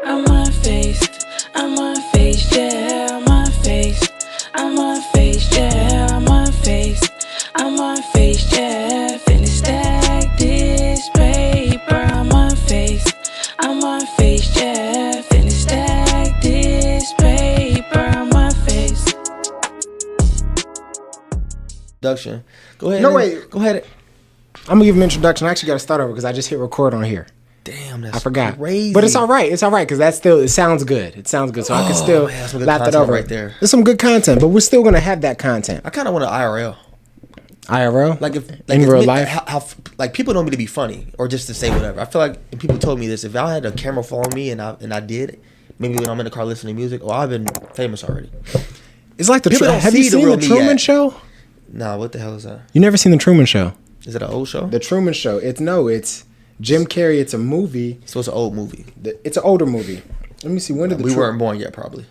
I'm unfazed, I'm unfazed, yeah, I'm unfazed. I'm unfazed, yeah, I'm unfazed. I'm unfazed, yeah, finna stack this paper. I'm unfazed, yeah, finna stack this paper. I'm unfazed. Introduction. Go ahead. No, wait. Go ahead. I'm gonna give him an introduction. I actually got to start over because I just hit record on here. Damn, that's I forgot. crazy. But it's all right. It's all right because it sounds good. It sounds good. So I can still man, that's some good laugh it content over. right there. There's some good content, but we're still gonna have that content. I kind of want an IRL. IRL? Like if in real life? how like people know me to be funny or just to say whatever. I feel like if people told me this, if I had a camera following me and I did, maybe when I'm in the car listening to music, I've been famous already. It's like People don't have you see the seen real the me Truman yet. Show? Nah, what the hell is that? You never seen the Truman Show? Is it an old show? The Truman Show. It's Jim Carrey. It's a movie. So it's an old movie. It's an older movie. Let me see. When did We weren't born yet, probably.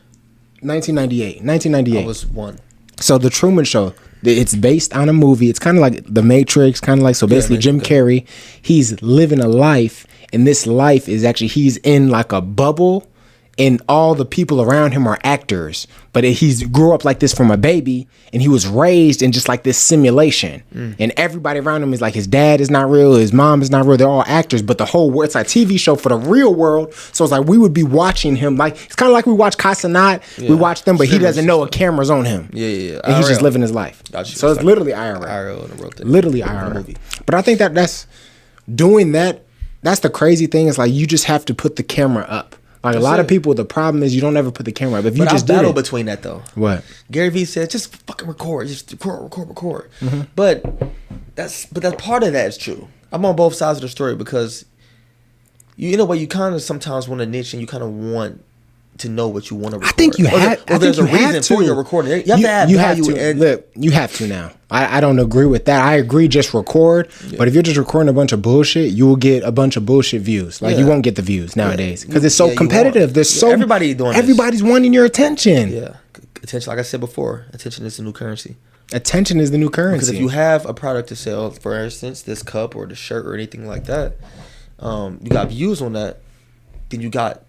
1998. 1998. I was one. So the Truman Show, it's based on a movie. It's kind of like The Matrix, kind of like, so basically Jim Carrey, he's living a life, and this life is actually, he's in like a bubble, and all the people around him are actors, but he's grew up like this from a baby, and he was raised in just like this simulation, and everybody around him is like, his dad is not real, his mom is not real, they're all actors, but the whole world, it's like a TV show for the real world, so it's like we would be watching him, like it's kind of like we watch Casanat, we watch them, but he doesn't know a camera's on him. Yeah. And he's just living his life. Gotcha. So it's like literally IRL. IRL in the real thing. Literally IRL. Movie. But I think that's doing that, that's the crazy thing, is like you just have to put the camera up. Like a lot of people, the problem is you don't ever put the camera up. If you But just I battle did it, between that though. What? Gary Vee said, just fucking record. Just record. But that's part of that is true. I'm on both sides of the story because you know what, you kind of sometimes want a niche and you kind of want to know what you want to record. I think you have. Or there's a reason for your recording. You have to have value. Look, you have to now. I don't agree with that. I agree, just record. Yeah. But if you're just recording a bunch of bullshit, you will get a bunch of bullshit views. Like you won't get the views nowadays because it's so competitive. There's so everybody's wanting your attention. Yeah, attention. Like I said before, attention is the new currency. Attention is the new currency. Because if you have a product to sell, for instance, this cup or the shirt or anything like that, you got views on that, then you got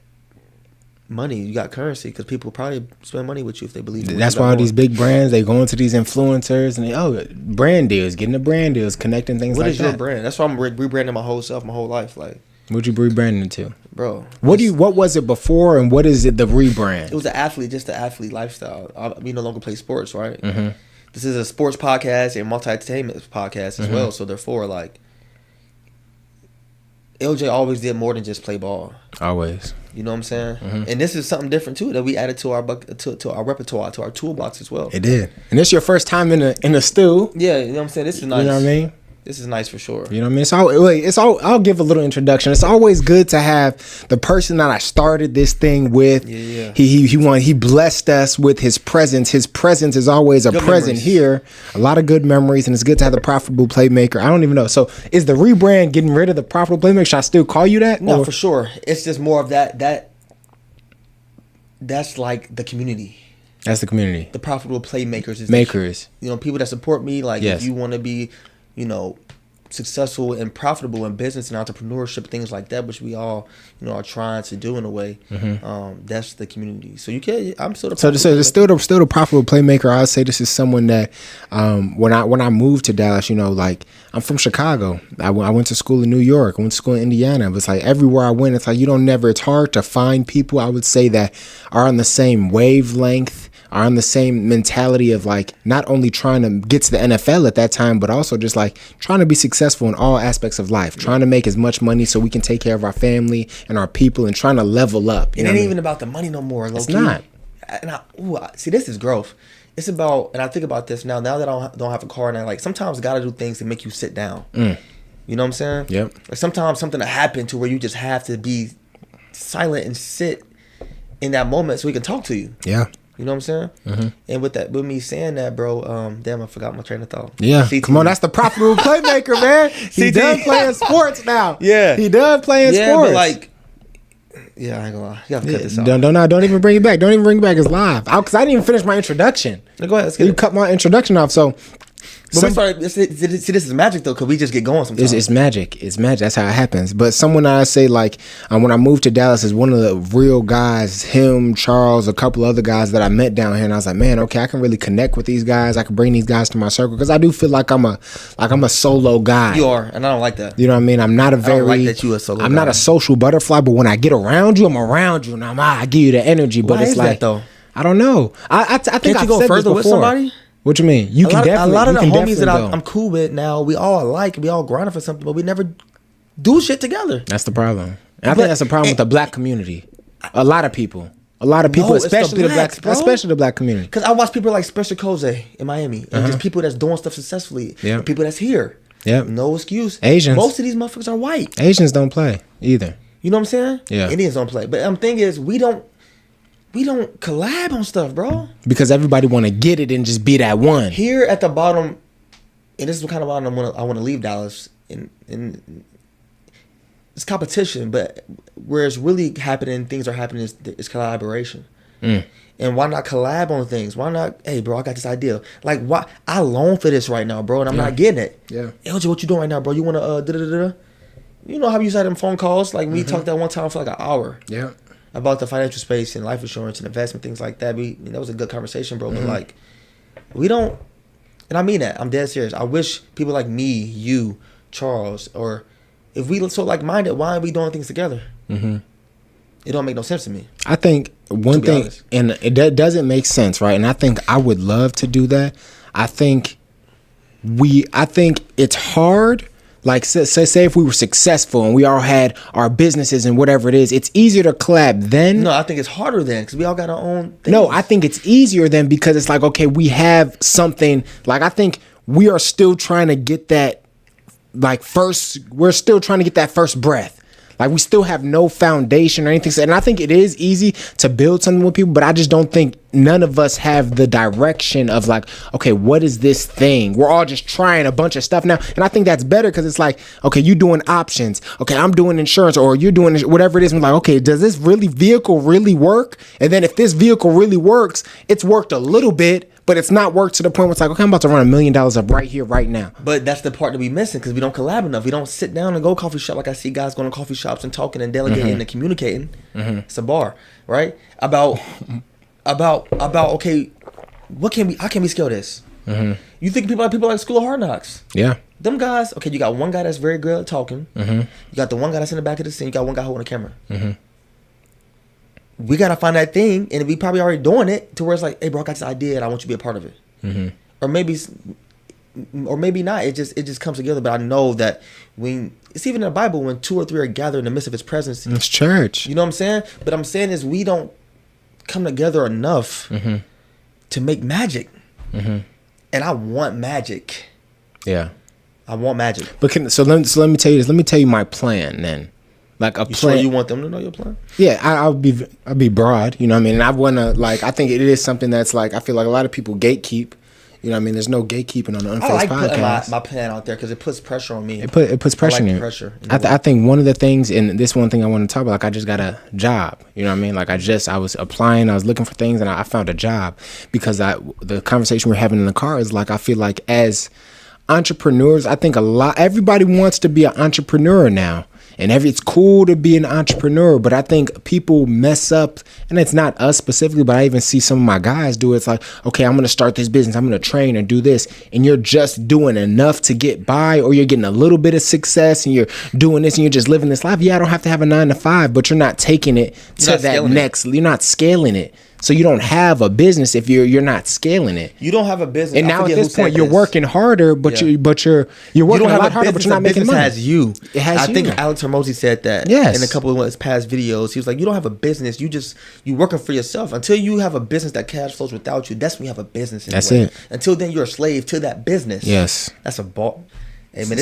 money, you got currency, because people probably spend money with you if they believe in. That's why all these big brands, they go into these influencers and they brand deals, getting the brand deals, connecting things like that. What is your brand? That's why I'm rebranding my whole self, my whole life. Like, what'd you rebrand into, bro? What was it before and what is it, the rebrand? It was just the athlete lifestyle. We no longer play sports, right? Mm-hmm. This is a sports podcast and multi-entertainment podcast as well. So therefore, like, LJ always did more than just play ball. Always. You know what I'm saying? Mm-hmm. And this is something different too that we added to our to our repertoire, to our toolbox as well. It did. And this your first time in a stew. Yeah, you know what I'm saying? This is nice. You know what I mean? This is nice for sure. You know what I mean? I'll give a little introduction. It's always good to have the person that I started this thing with. Yeah. He blessed us with his presence. His presence is always a present memories. Here. A lot of good memories, and it's good to have the Profitable Playmaker. I don't even know. So is the rebrand getting rid of the Profitable Playmaker? Should I still call you that? No, for sure. It's just more of that's like the community. That's the community. The Profitable Playmakers is makers. People that support me. Like, if you want to be, successful and profitable in business and entrepreneurship, things like that, which we all, are trying to do in a way. Mm-hmm. That's the community. So you can. I'm still the. So it's still the Profitable Playmaker. I would say this is someone that, when I moved to Dallas, like I'm from Chicago. I went to school in New York. I went to school in Indiana. But it's like everywhere I went, it's like it's hard to find people, I would say, that are on the same wavelength, are on the same mentality of like not only trying to get to the NFL at that time, but also just like trying to be successful in all aspects of life, trying to make as much money so we can take care of our family and our people and trying to level up. It ain't even about the money no more. It's not. And see, this is growth. It's about, and I think about this now that I don't have a car, and I sometimes got to do things to make you sit down. You know what I'm saying? Yep. Like sometimes something to happen to where you just have to be silent and sit in that moment so we can talk to you. Yeah. You know what I'm saying? Mm-hmm. And with me saying that, bro, damn, I forgot my train of thought. Yeah, come on, that's the Profitable Playmaker, man. He done playing sports now. Yeah, he done playing sports. But like, I ain't gonna lie, you gotta cut this off. Don't even bring it back. Don't even bring it back. It's live. Because I didn't even finish my introduction. No, go ahead. Let's get you cut my introduction off. So But we started. See, this is magic though, because we just get going sometimes. It's magic. It's magic. That's how it happens. But someone I say like when I moved to Dallas is one of the real guys. Him, Charles, a couple other guys that I met down here, and I was like, man, okay, I can really connect with these guys. I can bring these guys to my circle because I do feel like I'm a solo guy. You are, and I don't like that. You know what I mean? I'm not a very. I don't like that you a solo. I'm guy. not a social butterfly, but when I get around you, I'm around you, and I give you the energy. But Why it's is like that, though? I don't know. I think Can't I've you go said further this with before. somebody? What you mean? You can definitely. A lot of the homies that go. I'm cool with now, we all alike, we all grinding for something, but we never do shit together. That's the problem. And I think that's the problem with the black community. A lot of people, especially the black, especially the black community. Because I watch people like Special Jose in Miami, and just people that's doing stuff successfully, Yeah. and people that's here. Yeah, no excuse. Asians. Most of these motherfuckers are white. Asians don't play either. You know what I'm saying? Yeah. Indians don't play. But the thing is, we don't collab on stuff, bro. Because everybody want to get it and just be that one. Here at the bottom, and this is the kind of bottom I want to leave Dallas. In it's competition, but where it's really happening, things are happening is collaboration. And why not collab on things? Why not? Hey, bro, I got this idea. Like, why? I long for this right now, bro, and I'm not getting it. Yeah. LJ, what you doing right now, bro? You want to You know how you used to have them phone calls? Like, we talked that one time for like an hour. Yeah. About the financial space and life insurance and investment, things like that. That was a good conversation, bro. But like, we don't, and I mean that. I'm dead serious. I wish people like me, you, Charles, or if we so like minded, why aren't we doing things together? It don't make no sense to me. I think one thing, honest. and it doesn't make sense, right? And I think I would love to do that. I think it's hard. Like say if we were successful and we all had our businesses and whatever it is, it's easier to collab then. No, I think it's harder then because we all got our own things. No, I think it's easier then because it's like, okay, we have something. Like I think we are still trying to get that we're still trying to get that first breath. Like we still have no foundation or anything. And I think it is easy to build something with people, but I just don't think none of us have the direction of like, okay, what is this thing? We're all just trying a bunch of stuff now. And I think that's better because it's like, okay, you doing options. Okay, I'm doing insurance or you're doing whatever it is. I'm like, okay, does this vehicle really work? And then if this vehicle really works, it's worked a little bit, but it's not worked to the point where it's like, okay, I'm about to run $1 million up right here, right now. But that's the part that we missing because we don't collab enough. We don't sit down and go coffee shop like I see guys going to coffee shops and talking and delegating and communicating. It's a bar, right? About okay, how can we scale this? You think people like School of Hard Knocks? Yeah. Them guys, okay, you got one guy that's very good at talking. You got the one guy that's in the back of the scene. You got one guy holding a camera. We gotta find that thing, and we probably already doing it to where it's like, hey, bro, I got this idea, and I want you to be a part of it. Or maybe not. It just comes together. But I know that it's even in the Bible when 2 or 3 are gathered in the midst of His presence. It's church. You know what I'm saying? But I'm saying is we don't come together enough to make magic. And I want magic. Yeah, I want magic. But so let me tell you this. Let me tell you my plan then. Like a You plan. sure you want them to know your plan? Yeah, I'll be broad. You know what I mean? And I wanna I think it is something that's like I feel like a lot of people gatekeep. You know what I mean? There's no gatekeeping on the Unphazed I like podcast. putting my plan out there because it puts pressure on me. It puts pressure I like on you. pressure. I think one of the things, and this one thing I want to talk about, like I just got a job. You know what I mean? Like I was applying, I was looking for things, and I found a job because the conversation we're having in the car is like I feel like as entrepreneurs, I think everybody wants to be an entrepreneur now. And it's cool to be an entrepreneur, but I think people mess up, and it's not us specifically, but I even see some of my guys do it. It's like, okay, I'm going to start this business. I'm going to train and do this. And you're just doing enough to get by, or you're getting a little bit of success and you're doing this and you're just living this life. Yeah, I don't have to have a 9 to 5, but you're not taking it to that next, you're not scaling it. So you don't have a business if you're not scaling it. You don't have a business. And now at this point, you're working harder, but you're working a lot harder, but you're not making money. It has you. It has I think Alex Hormozy said that in a couple of his past videos. He was like, you don't have a business. You working for yourself. Until you have a business that cash flows without you, that's when you have a business. Anyway. That's it. Until then, you're a slave to that business. Yes. That's a ball. Hey, man,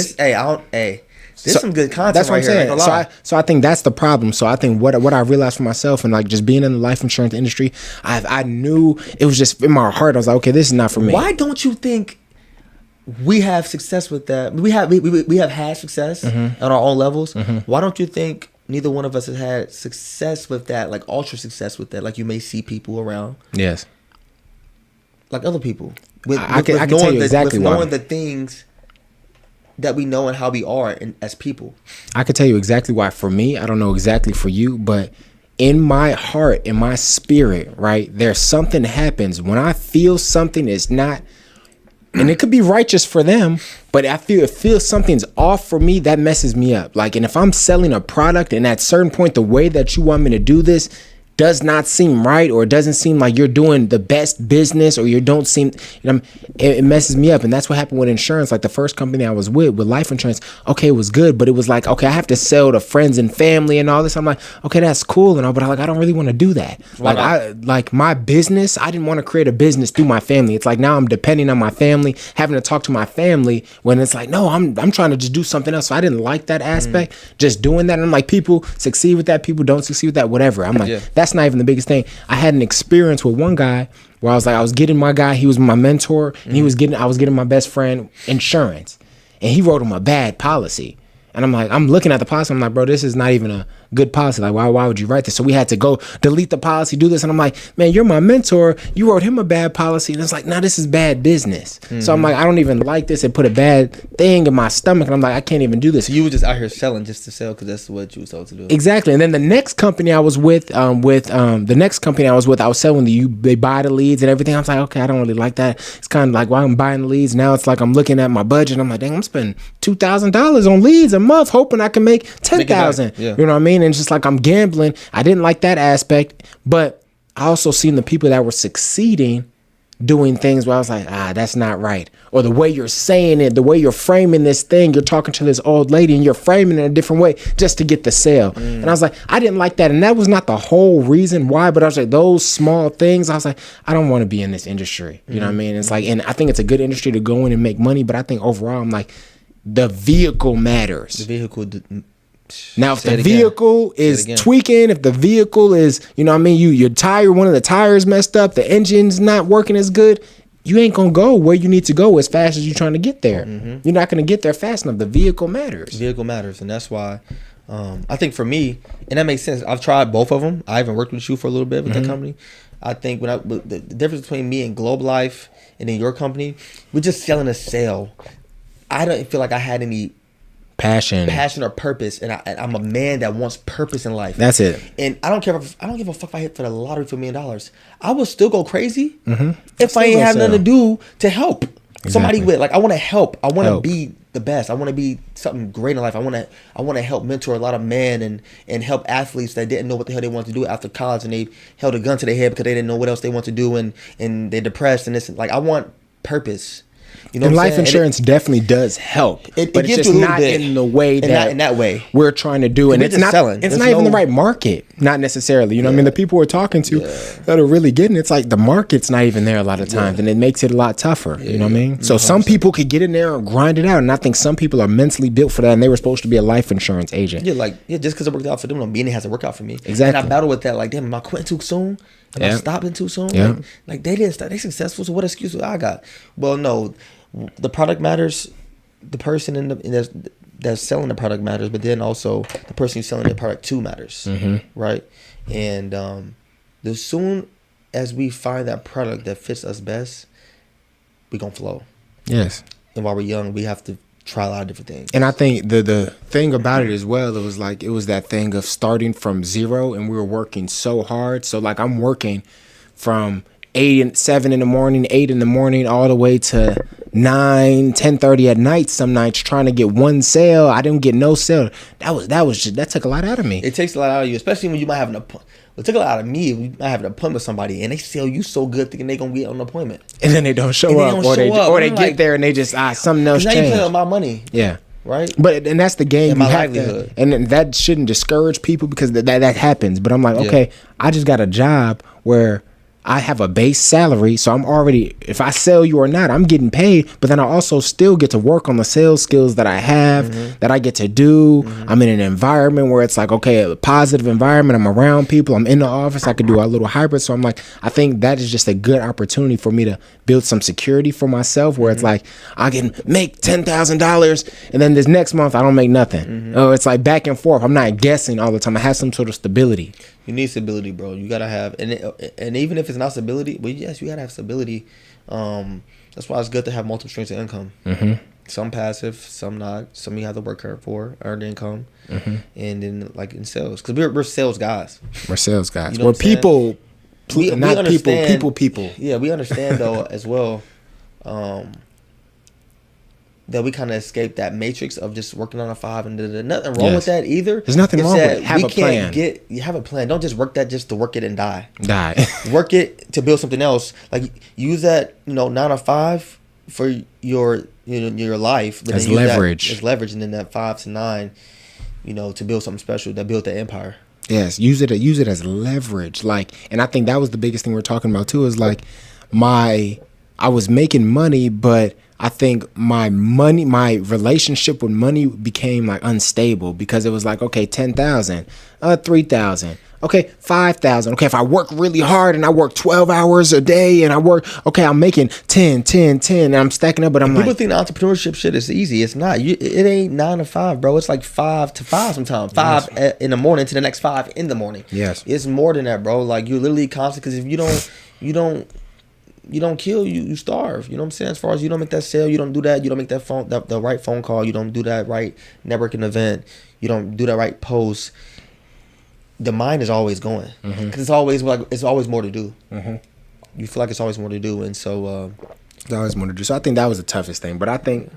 there's some good content. That's what right I'm saying. So I think that's the problem. So I think what I realized for myself and like just being in the life insurance industry, I knew it was just in my heart. I was like, okay, this is not for me. Why don't you think we have success with that? We have had success on our own levels. Why don't you think neither one of us has had success with that, like ultra success with that, like you may see people around? Yes. Like other people. I can tell you exactly why. Knowing the things that we know and how we are as people. I can tell you exactly why. For me, I don't know exactly for you, but in my heart, in my spirit, right, there's something happens when I feel something is not, and it could be righteous for them, but I feel something's off for me, that messes me up. Like, and if I'm selling a product and at a certain point, the way that you want me to do this does not seem right, or it doesn't seem like you're doing the best business, or you don't seem, it messes me up. And that's what happened with insurance. Like the first company I was with life insurance, okay, it was good, but it was like, okay, I have to sell to friends and family and all this. I'm like, okay, that's cool and all, but I don't really want to do that. Like my business, I didn't want to create a business through my family. It's like now I'm depending on my family, having to talk to my family, when it's like, no, I'm trying to just do something else. So I didn't like that aspect, just doing that. And I'm like, people succeed with that, people don't succeed with that, whatever. I'm like, that's not even the biggest thing. I had an experience with one guy where I was getting my guy, he was my mentor, and I was getting my best friend insurance, and he wrote him a bad policy. And I'm looking at the policy, I'm like, bro, this is not even a good policy. Like, why would you write this? So we had to go delete the policy, do this. And I'm like, man, you're my mentor. You wrote him a bad policy. And it's like, nah, this is bad business. So I'm like, I don't even like this. It put a bad thing in my stomach. And I'm like, I can't even do this. So you were just out here selling just to sell because that's what you were told to do. Exactly. And then the next company I was with, I was selling they buy the leads and everything. I was like, okay, I don't really like that. It's kind of like, why I'm buying the leads. Now it's like I'm looking at my budget. I'm like, dang, I'm spending $2,000 on leads a month, hoping I can make 10,000. Yeah. You know what I mean? And it's just like I'm gambling. I didn't like that aspect, but I also seen the people that were succeeding doing things where I was like, that's not right. Or the way you're saying it, the way you're framing this thing, you're talking to this old lady and you're framing it in a different way just to get the sale. And I was like, I didn't like that. And that was not the whole reason why, but I was like, those small things, I was like, I don't want to be in this industry. You know what I mean? It's like, and I think it's a good industry to go in and make money, but I think overall, I'm like, the vehicle matters. The vehicle. Now, if the vehicle is tweaking, if the vehicle is, you know what I mean, your tire, one of the tires messed up, the engine's not working as good, you ain't going to go where you need to go as fast as you're trying to get there. You're not going to get there fast enough. The vehicle matters. The vehicle matters. And that's why I think for me, and that makes sense. I've tried both of them. I even worked with you for a little bit with that company. I think the difference between me and Globe Life and then your company, we're just selling a sale. I don't feel like I had any passion or purpose, and I'm a man that wants purpose in life. That's it. And I don't care I don't give a fuck if I hit for the lottery for $1 million. I will still go crazy if I ain't have nothing to do to help somebody with. Like, I want to help. I want to be the best. I want to be something great in life. I want to help mentor a lot of men and help athletes that didn't know what the hell they wanted to do after college, and they held a gun to their head because they didn't know what else they want to do, and they're depressed and this. Like, I want purpose. You know, and life insurance definitely does help, but it's just not in the way that we're trying to do, and it's not selling. It's not even the right market, not necessarily. You know, what I mean, the people we're talking to that are really getting it's like the market's not even there a lot of times, and it makes it a lot tougher. You know what I mean? So 100%. Some people could get in there and grind it out, and I think some people are mentally built for that, and they were supposed to be a life insurance agent. Just because it worked out for them, don't mean it has to work out for me. Exactly. And I battle with that. Like, damn, am I quitting too soon? Am I stopping too soon? Yeah. Like they didn't start. They successful. So what excuse do I got? Well, no. The product matters. The person that's selling the product matters, but then also the person who's selling the product to matters, right? And as soon as we find that product that fits us best, we gonna flow. Yes. And while we're young, we have to try a lot of different things. And I think the thing about it as well, it was that thing of starting from zero, and we were working so hard. So like I'm working from 7 in the morning, 8 in the morning, all the way to 9, 10:30 at night. Some nights trying to get one sale. I didn't get no sale. That took a lot out of me. It takes a lot out of you, especially when you might have an appointment. It took a lot out of me. We might have an appointment with somebody, and they sell you so good thinking they gonna get on an appointment, and then they don't show up, or they get there and they just something else changed. Now you playing with my money. Yeah. Right. And that's the game. And my livelihood. And that shouldn't discourage people because that happens. But I'm like, okay, I just got a job where I have a base salary, so I'm already, if I sell you or not, I'm getting paid, but then I also still get to work on the sales skills that I have, that I get to do. I'm in an environment where it's like, okay, a positive environment. I'm around people. I'm in the office. I could do a little hybrid. So I'm like, I think that is just a good opportunity for me to build some security for myself where it's like, I can make $10,000 and then this next month I don't make nothing. Oh, it's like back and forth. I'm not guessing all the time. I have some sort of stability. You need stability, bro. You gotta have, and even if it's not stability, well, yes, you gotta have stability. That's why it's good to have multiple streams of income. Mm-hmm. Some passive, some not. Some you have to work hard for, earned income, and then like in sales, because we're sales guys. We're sales guys. You know We're what I'm saying? people, not understand, people. Yeah, we understand though as well. That we kind of escape that matrix of just working on a 5 and nothing wrong with that either. There's nothing wrong with it. Have a plan. You have a plan. Don't just work that just to work it and die. Work it to build something else. Like use that 9 to 5 for your life. But as then use leverage. As leverage, and then that 5 to 9, to build something special that built the empire. Yes, use it as leverage. Like, and I think that was the biggest thing we're talking about too. Is like I was making money, but I think my relationship with money became like unstable because it was like, okay, 10,000, 3,000, okay, 5,000. Okay, if I work really hard and I work 12 hours a day and I'm making 10, and I'm stacking up, but people think the entrepreneurship shit is easy. It's not. It ain't 9 to 5, bro. It's like 5 to 5 sometimes. 5 in the morning to the next 5 in the morning. Yes. It's more than that, bro. Like you're literally constant, because if you don't kill, you starve. You know what I'm saying? As far as you don't make that sale, you don't do that, you don't make that the right phone call, you don't do that right networking event, you don't do that right post. The mind is always going, because it's always more to do. Mm-hmm. You feel like it's always more to do, and so it's always more to do. So I think that was the toughest thing. But I think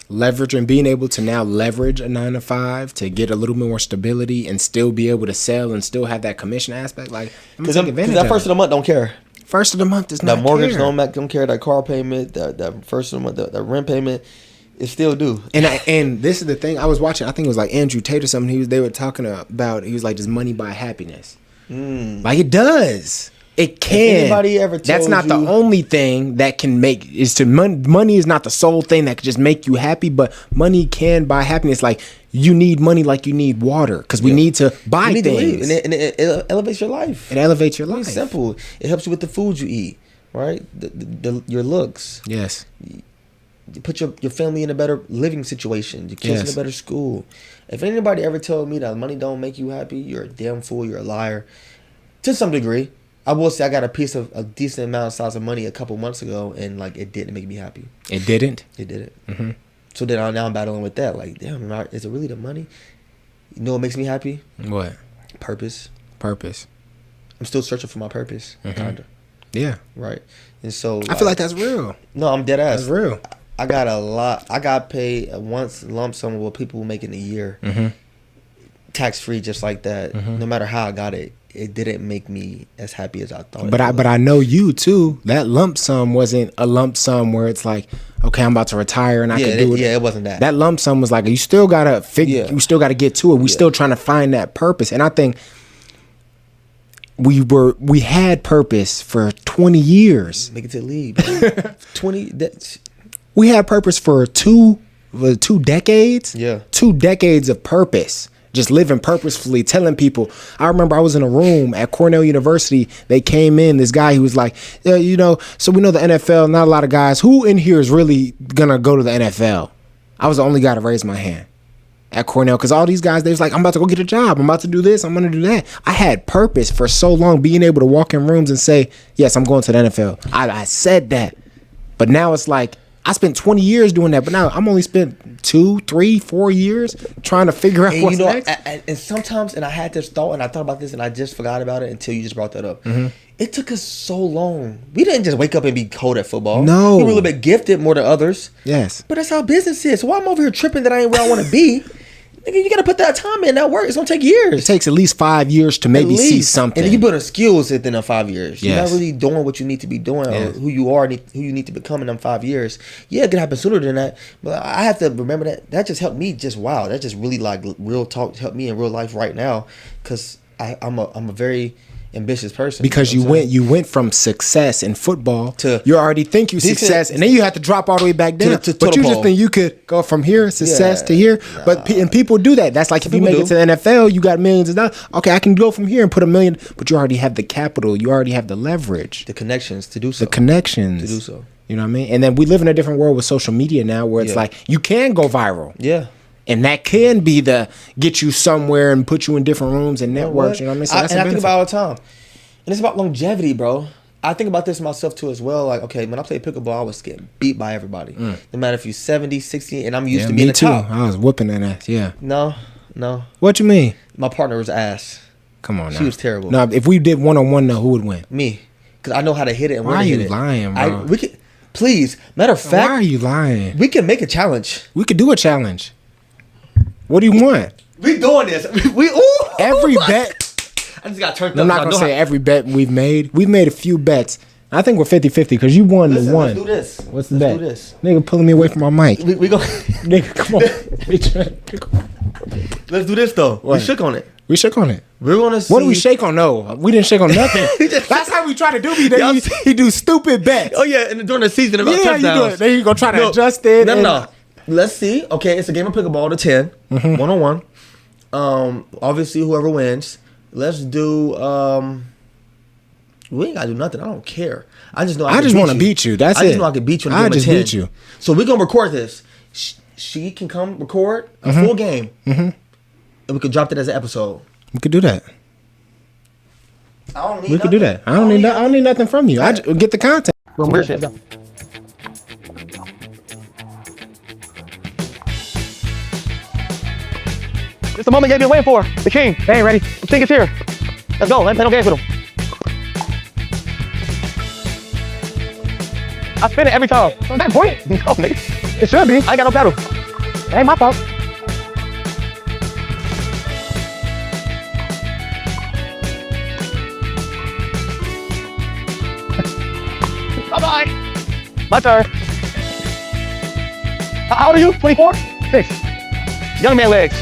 leveraging, being able to now leverage a 9 to 5 to get a little bit more stability and still be able to sell and still have that commission aspect, like because that first of the month don't care. First of the month does not that mortgage care. don't care. That car payment, that first of the month, that rent payment, it still due. And this is the thing. I was watching. I think it was like Andrew Tate or something. They were talking about. He was like, "Does money buy happiness?" Like it does. It can. If anybody ever told That's not the only thing that can make is to money is not the sole thing that can just make you happy. But money can buy happiness. Like you need money, like you need water, because we need to buy things. And it elevates your life. It elevates your life. It's simple. It helps you with the food you eat, right? Your looks. Yes. You put your family in a better living situation. Your kids in a better school. If anybody ever told me that money don't make you happy, you're a damn fool. You're a liar. To some degree. I will say I got a piece of a decent amount of size of money a couple months ago, and like it didn't make me happy. It didn't? It didn't. Mm-hmm. So then now I'm battling with that. Like, damn, is it really the money? You know what makes me happy? What? Purpose. I'm still searching for my purpose, kinda. Yeah. Right. And so I feel like that's real. No, I'm dead ass. That's real. I got a lot. I got paid once lump sum of what people will make in a year, tax free, just like that. No matter how I got it. It didn't make me as happy as I thought. But I know you too. That lump sum wasn't a lump sum where it's like, okay, I'm about to retire and I can do it. Yeah, it wasn't that. That lump sum was like, you still gotta figure. You still gotta get to it. We still trying to find that purpose. And I think we had purpose for 20 years. Make it to leave. 20. We had purpose for two decades. Yeah. 2 decades of purpose. Just living purposefully, telling people. I remember I was in a room at Cornell University. They came in, this guy who was like, yeah, so we know the NFL, not a lot of guys. Who in here is really going to go to the NFL? I was the only guy to raise my hand at Cornell, because all these guys, they was like, I'm about to go get a job. I'm about to do this. I'm going to do that. I had purpose for so long, being able to walk in rooms and say, yes, I'm going to the NFL. I said that. But now it's like, I spent 20 years doing that, but now I'm only spent 2, 3, 4 years trying to figure out what's next. And sometimes, and I had this thought, and I thought about this, and I just forgot about it until you just brought that up. It took us so long. We didn't just wake up and be cold at football. No. We were a little bit gifted more than others. Yes. But that's how business is. So why I'm over here tripping that I ain't where I want to be? Nigga, you gotta put that time in, that work. It's gonna take years. It takes at least 5 years to maybe see something. And then you build skills within them 5 years. Yes. You're not really doing what you need to be doing, or who you are, who you need to become in them 5 years. Yeah, it could happen sooner than that. But I have to remember that just helped me. That just really like real talk helped me in real life right now, because I'm a very ambitious person. Because you went from success in football to you already think you success, and then you have to drop all the way back down. But you just think you could go from here, success to here. Nah. But people do that. That's like if you make it to the NFL, you got millions of dollars. Okay, I can go from here and put $1 million, but you already have the capital. You already have the leverage, the connections to do so. You know what I mean? And then we live in a different world with social media now, where it's like you can go viral. Yeah. And that can be the get you somewhere and put you in different rooms and networks. You know what I mean? So I think about it all the time. And it's about longevity, bro. I think about this myself too as well. Like, okay, when I played pickleball, I was getting beat by everybody. No matter if you're 70, 60, and I'm used to being the top. I was whooping that ass. Yeah. No. What you mean? My partner was ass. Come on now. She was terrible. No, if we did 1-on-1 though, who would win? Me. Because I know how to hit it and where Why to are hit you it. lying, bro? We can, please. Matter of fact. Why are you lying? We can make a challenge. We could do a challenge. What do you want? We doing this. Every bet. I just got turned up. I'm not gonna say every bet we've made. We've made a few bets. I think we're 50-50 because you won the one. Let's do this. What's the Let's bet? do this. Nigga pulling me away from my mic. We go. Nigga, come on. Let's do this though. What? We shook on it. We shook on it. We're gonna see. What do we shake on? No, we didn't shake on nothing. Last time we tried to do he do stupid bets. Oh yeah, and during the season about touchdowns. You do it. Then you gonna try to adjust it. No. Let's see. Okay, it's a game of pickleball to 10, 1-on-1. Obviously whoever wins. Let's do. We ain't gotta do nothing. I don't care. I just know. I just want to beat you. That's it. I just know I can beat you. In a I game just of 10. beat you. So we're gonna record this. She can come record a full game, and we could drop that as an episode. We could do that. I don't need. We could do that. I don't need nothing from you. I just get the content. Weird shit. It's the moment you've been waiting for. The king. They ain't ready. The king is here. Let's go. Let's play no games with him. I spin it every time. What's that point? No, nigga. It should be. I ain't got no pedal. It ain't my fault. Bye-bye. My turn. How old are you? 24? 6. Young man legs.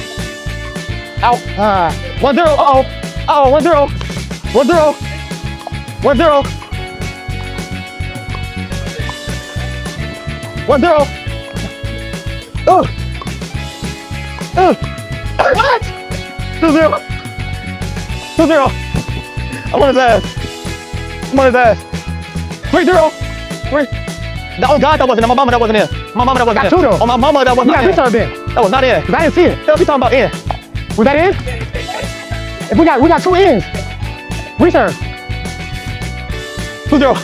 Ow. 1-0. Uh-oh. Oh, 1-0. 1-0. 1-0. 1-0. Oh. Oh. What? 2-0. 2-0. I'm on his ass. I'm on his ass. 3-0. 3. Oh God, that wasn't in. My mama, that wasn't in. My mama, that wasn't in. Oh, my mama, that wasn't in. Yeah, return in. That was not in. Cause I didn't see it. What you talking about in? Was that in? If we got 2 ins. Return. 2-0.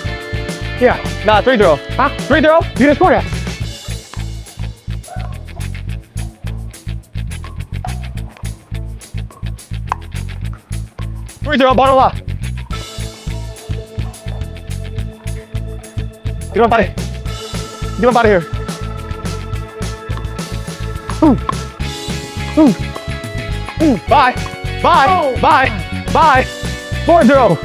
Yeah. Nah, 3-0. Huh? 3-0? You didn't score that. Bottom lock. Get up out of here. Get up out of here. Bye. Bye. Oh. Bye. Bye. 4-0.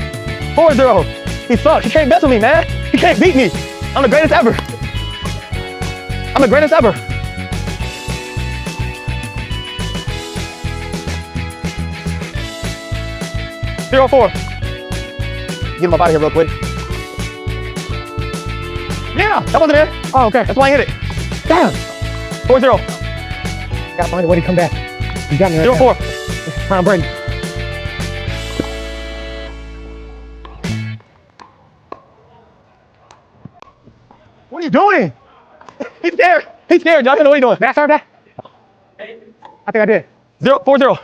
4-0. He sucks. He can't mess with me, man. He can't beat me. I'm the greatest ever. I'm the greatest ever. Zero 4. Get him up out of here real quick. Yeah, that wasn't it. Oh, okay. That's why I hit it. Damn. 4-0. Gotta find a way to come back. You got me right 0-4. Round Brady. What are you doing? He's scared. He's scared. Y'all don't know what he's doing. Did I serve that? I think I did. 4-0.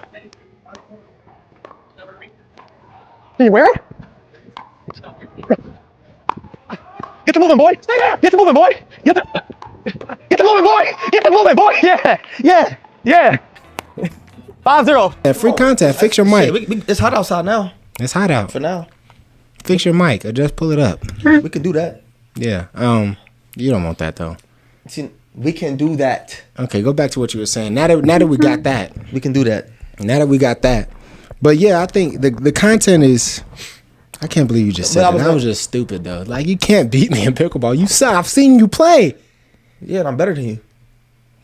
Can you wear it? Get to moving, boy. Stay there. Get to moving, boy. Get to moving, boy. Get to moving, boy. Yeah. 5-0. Yeah, free content. Fix your mic. It's hot outside now. It's hot out. For now. Fix your mic or just pull it up. We can do that. Yeah. You don't want that though. See, we can do that. Okay, go back to what you were saying. Now that we got that. We can do that. Now that we got that. But yeah, I think the content is. I can't believe you just said that. That was just stupid though. Like you can't beat me in pickleball. You suck. I've seen you play. Yeah, and I'm better than you.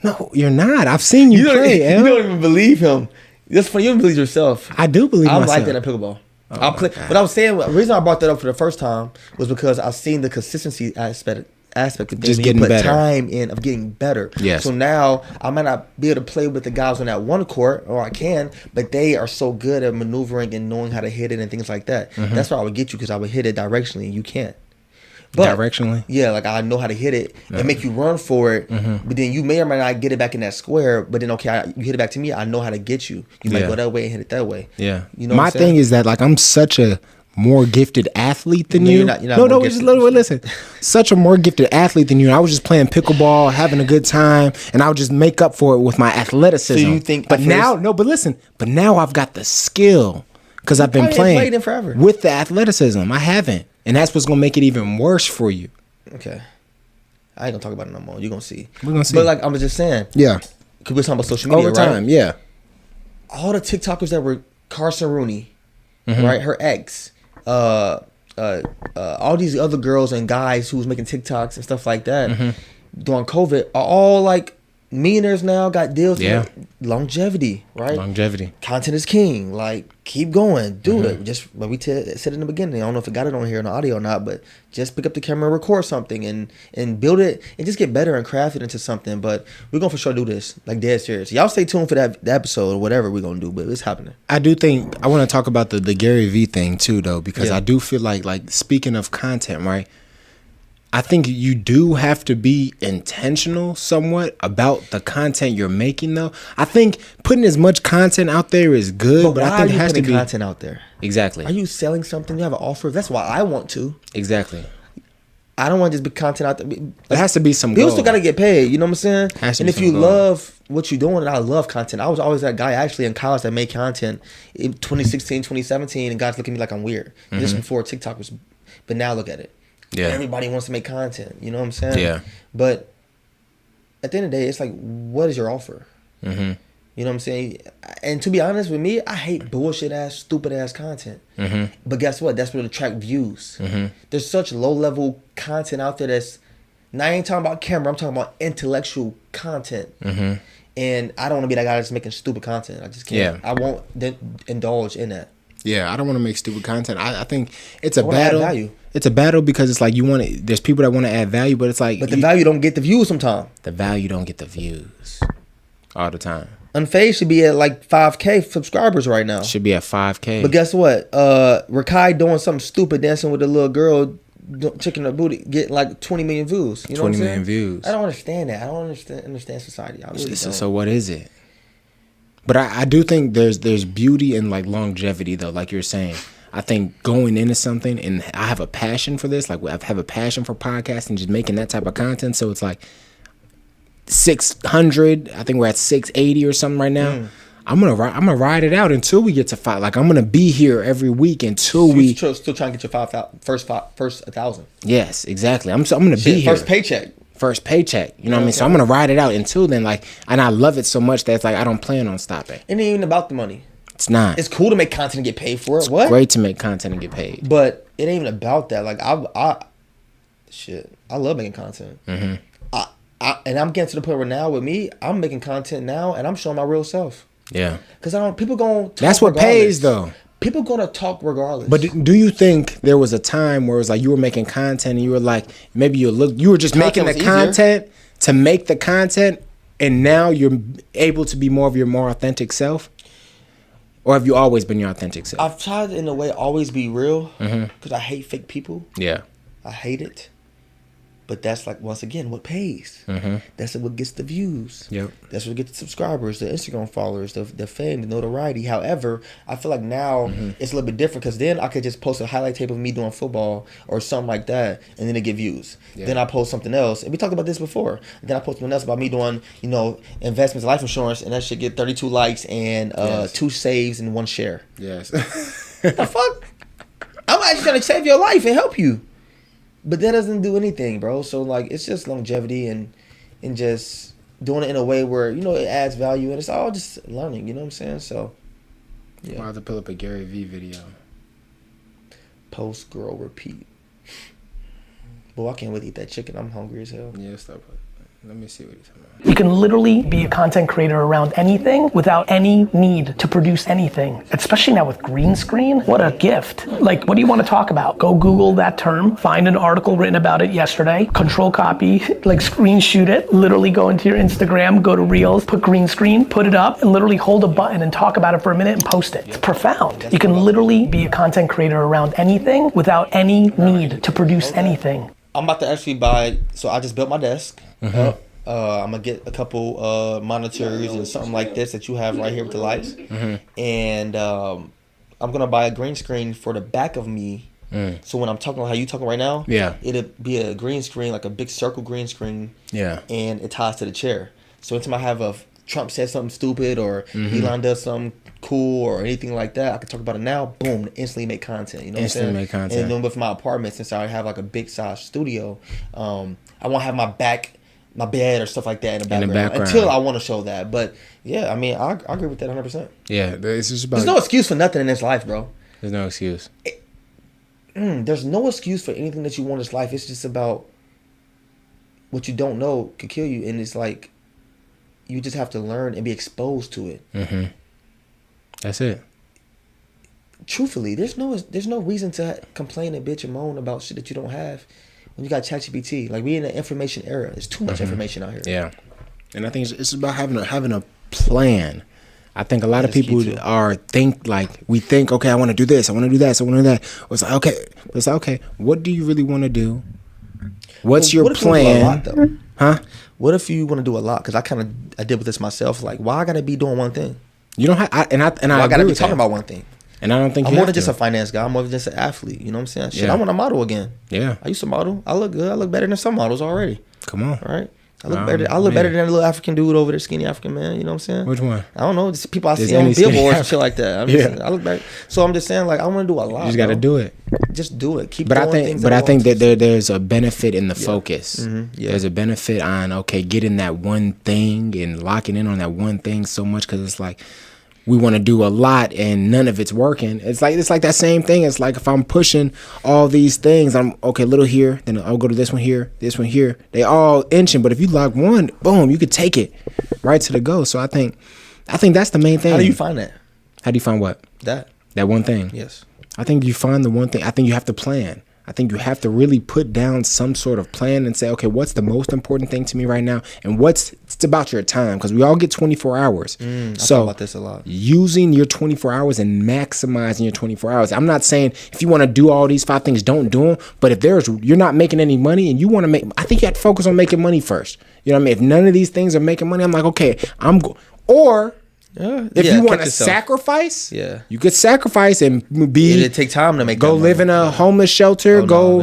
No, you're not. I've seen you play. You don't even believe him. That's funny. You don't believe yourself. I do believe myself. I'm like that at pickleball. I'll play. What I was saying, the reason I brought that up for the first time was because I've seen the consistency aspect of things. Just getting better. Time in of getting better. Yes. So now I might not be able to play with the guys on that one court, or I can, but they are so good at maneuvering and knowing how to hit it and things like that. Mm-hmm. That's why I would get you, because I would hit it directionally and you can't. But, directionally? Yeah, like I know how to hit it and make you run for it, but then you may or may not get it back in that square, but then you hit it back to me, I know how to get you. You might go that way and hit it that way. Yeah. You know My thing is that like I'm such a more gifted athlete than No, you. you're not No, more just gifted. listen. Such a more gifted athlete than you. I was just playing pickleball, having a good time, and I would just make up for it with my athleticism. So you think But at now, first- no, but listen. But now I've got the skill because I've been probably ain't playing played in forever. with the athleticism. I haven't, and that's what's gonna make it even worse for you. Okay. I ain't gonna talk about it no more. You're gonna see. We're gonna see. But like I was just saying, Yeah, because we're talking about social media, over time. right? Yeah, All the TikTokers that were Carson Rooney, Mm-hmm. right? Her ex, all these other girls and guys who was making TikToks and stuff like that Mm-hmm. during COVID are all like millionaires now, got deals. Yeah. Longevity, right? longevity. Content is king. Like, keep going, do it. Just what we said in the beginning. I don't know if I got it on here in the audio or not, but just pick up the camera and record something and build it and just get better and craft it into something. But we're gonna for sure do this, like dead serious. Y'all stay tuned for that episode or whatever we're gonna do, but it's happening. I do think I want to talk about the Gary Vee thing too, though, because Yeah. I do feel like speaking of content, right? I think you do have to be intentional somewhat about the content you're making, though. I think putting as much content out there is good, but why I think are it you has to putting be content out there? exactly, Are you selling something? You have an offer? That's why I want to. exactly. I don't want to just be content out there. There has to be some People goal. still gotta get paid. You know what I'm saying? Has to And be if some you goal. love what you're doing, and I love content. I was always that guy actually in college that made content in 2016, 2017, and guys look at me like I'm weird. Just before TikTok was, but now look at it. Yeah. Everybody wants to make content. You know what I'm saying? Yeah. But at the end of the day, it's like, what is your offer? Mm-hmm. You know what I'm saying? And to be honest with me, I hate bullshit ass, stupid ass content. Mm-hmm. But guess what? That's what attract views. Mm-hmm. There's such low level content out there that's. Now I ain't talking about camera. I'm talking about intellectual content. Mm-hmm. And I don't want to be that guy that's making stupid content. I just can't. Yeah. I won't indulge in that. Yeah, I don't want to make stupid content. I think it's a wanna add battle. value. It's a battle because it's like you want to. There's people that want to add value, but it's like But the value don't get the views sometimes. the value don't get the views all the time. Unphased should be at like 5K subscribers right now. Should be at 5K. But guess what? Rakai doing something stupid, dancing with a little girl, checking her booty, get like 20 million views. You know 20 what I'm million saying? views. I don't understand that. I don't understand society. I really don't. So what is it? But I do think there's beauty in like longevity though, like you're saying. I think going into something, and I have a passion for this. Like I have a passion for podcasting, just making that type of content. So it's like 600. I think we're at 680 or something right now. I'm gonna ride it out until we get to 5. Like I'm gonna be here every week until we. Still trying to get your 5,000 first 1,000. Yes, exactly. I'm gonna be here. First paycheck. First paycheck. You know what I mean? So I'm gonna ride it out until then. Like, and I love it so much that it's like I don't plan on stopping. It ain't even about the money. It's not. It's cool to make content and get paid for it. What? Great to make content and get paid. But it ain't even about that. Like I love making content. Mm-hmm. And I'm getting to the point where now with me, I'm making content now and I'm showing my real self. Yeah. Because people gonna talk That's what regardless. pays though. People gonna talk regardless. But do you think there was a time where it was like you were making content and you were like maybe you were just making the Content was easier. content to make the content and now you're able to be more of your more authentic self? Or have you always been your authentic self? I've tried in a way always be real Mm-hmm. because I hate fake people. Yeah. I hate it. But that's like, once again, what pays. Mm-hmm. That's what gets the views. Yep. That's what gets the subscribers, the Instagram followers, the fame, the notoriety. However, I feel like now it's a little bit different because then I could just post a highlight tape of me doing football or something like that, and then it get views. Yeah. Then I post something else, and we talked about this before. And then I post something else about me doing, investments, life insurance, and that shit get 32 likes and Yes. 2 saves and 1 share. Yes. The fuck? I'm actually trying to save your life and help you. But that doesn't do anything, bro. So like it's just longevity and just doing it in a way where, it adds value and it's all just learning, you know what I'm saying? So yeah. I'll have to pull up a Gary Vee video. Post, grow, repeat. Boy, I can't wait to eat that chicken. I'm hungry as hell. Yeah, stop it. Let me see what he's talking about. You can literally be a content creator around anything without any need to produce anything, especially now with green screen. What a gift. Like, what do you want to talk about? Go Google that term, find an article written about it yesterday, control copy, like screenshot it, literally go into your Instagram, go to Reels, put green screen, put it up, and literally hold a button and talk about it for a minute and post it. It's profound. You can literally be a content creator around anything without any need to produce anything. I'm about to actually buy, so I just built my desk. I'm gonna get a couple monitors or something like this that you have right here with the lights, and I'm gonna buy a green screen for the back of me. So when I'm talking how you talking right now, it'll be a green screen, like a big circle green screen. Yeah. And it ties to the chair. So anytime I have a Trump says something stupid or Elon does something cool or anything like that, I can talk about it now. Boom, instantly make content. You know what I'm saying? Instantly make content. And then with my apartment, since I have like a big size studio, I won't have my bed or stuff like that in the background until I want to show that. But yeah, I mean, I agree with that 100%. Yeah, it's just about. There's no excuse for nothing in this life, bro. There's no excuse. There's no excuse for anything that you want in this life. It's just about what you don't know could kill you, and it's like you just have to learn and be exposed to it. That's it. Truthfully, there's no reason to complain and bitch and moan about shit that you don't have when you got ChatGPT. Like, we in an information era. There's too much information out here. Yeah, and I think it's about having a plan. I think a lot of people we think, okay, I want to do this, I want to do that, so I want to do that. It's like, okay, what do you really want to do? What's your plan? What if you want to do a lot, though? Huh? What if you want to do a lot? Because I did with this myself. Like, why I gotta be doing one thing? You don't have, I gotta be talking about one thing. And I don't think I'm more than just a finance guy. I'm more than just an athlete. You know what I'm saying? Shit, I want to model again. Yeah, I used to model. I look good. I look better than some models already. Come on, all right. I look better. I look better than a little African dude over there, skinny African man. You know what I'm saying? Which one? I don't know. Just people I see on billboards and shit like that. I look better. So I'm just saying, like, I want to do a lot. You just got to do it. Just do it. Keep. But I think that there's a benefit in the focus. Yeah. There's a benefit on getting that one thing and locking in on that one thing so much, because it's like, we want to do a lot and none of it's working. It's like that same thing. It's like if I'm pushing all these things, I'm okay, little here, then I'll go to this one here. They all inching, but if you lock one, boom, you could take it right to the goal. So I think that's the main thing. How do you find that? How do you find what? That one thing. Yes. I think you find the one thing. I think you have to plan. I think you have to really put down some sort of plan and say, okay, what's the most important thing to me right now? And it's about your time, because we all get 24 hours. I talk about this a lot. Using your 24 hours and maximizing your 24 hours. I'm not saying if you want to do all these 5 things, don't do them. But if you're not making any money and you want to make, I think you have to focus on making money first. You know what I mean? If none of these things are making money, I'm like, okay, if you want to sacrifice, you could sacrifice and it'd take time to make. Go live in a homeless shelter. Go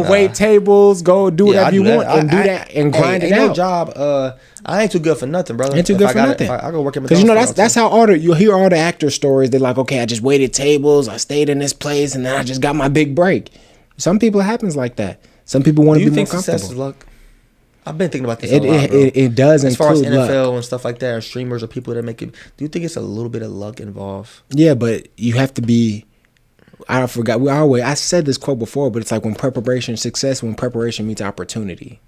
wait tables. Go do whatever you want and do that and grind it out. No job. I ain't too good for nothing, brother. Ain't too good for nothing. I go work at McDonald's. Because that's how you'll hear all the actor stories. They're like, okay, I just waited tables. I stayed in this place, and then I just got my big break. Some people it happens like that. Some people want to be more comfortable. Success is luck? I've been thinking about this a lot, bro. It does as far as NFL luck and stuff like that, or streamers or people that make it. Do you think it's a little bit of luck involved? Yeah, but you have to be. I forgot. I said this quote before, but it's like when preparation meets opportunity.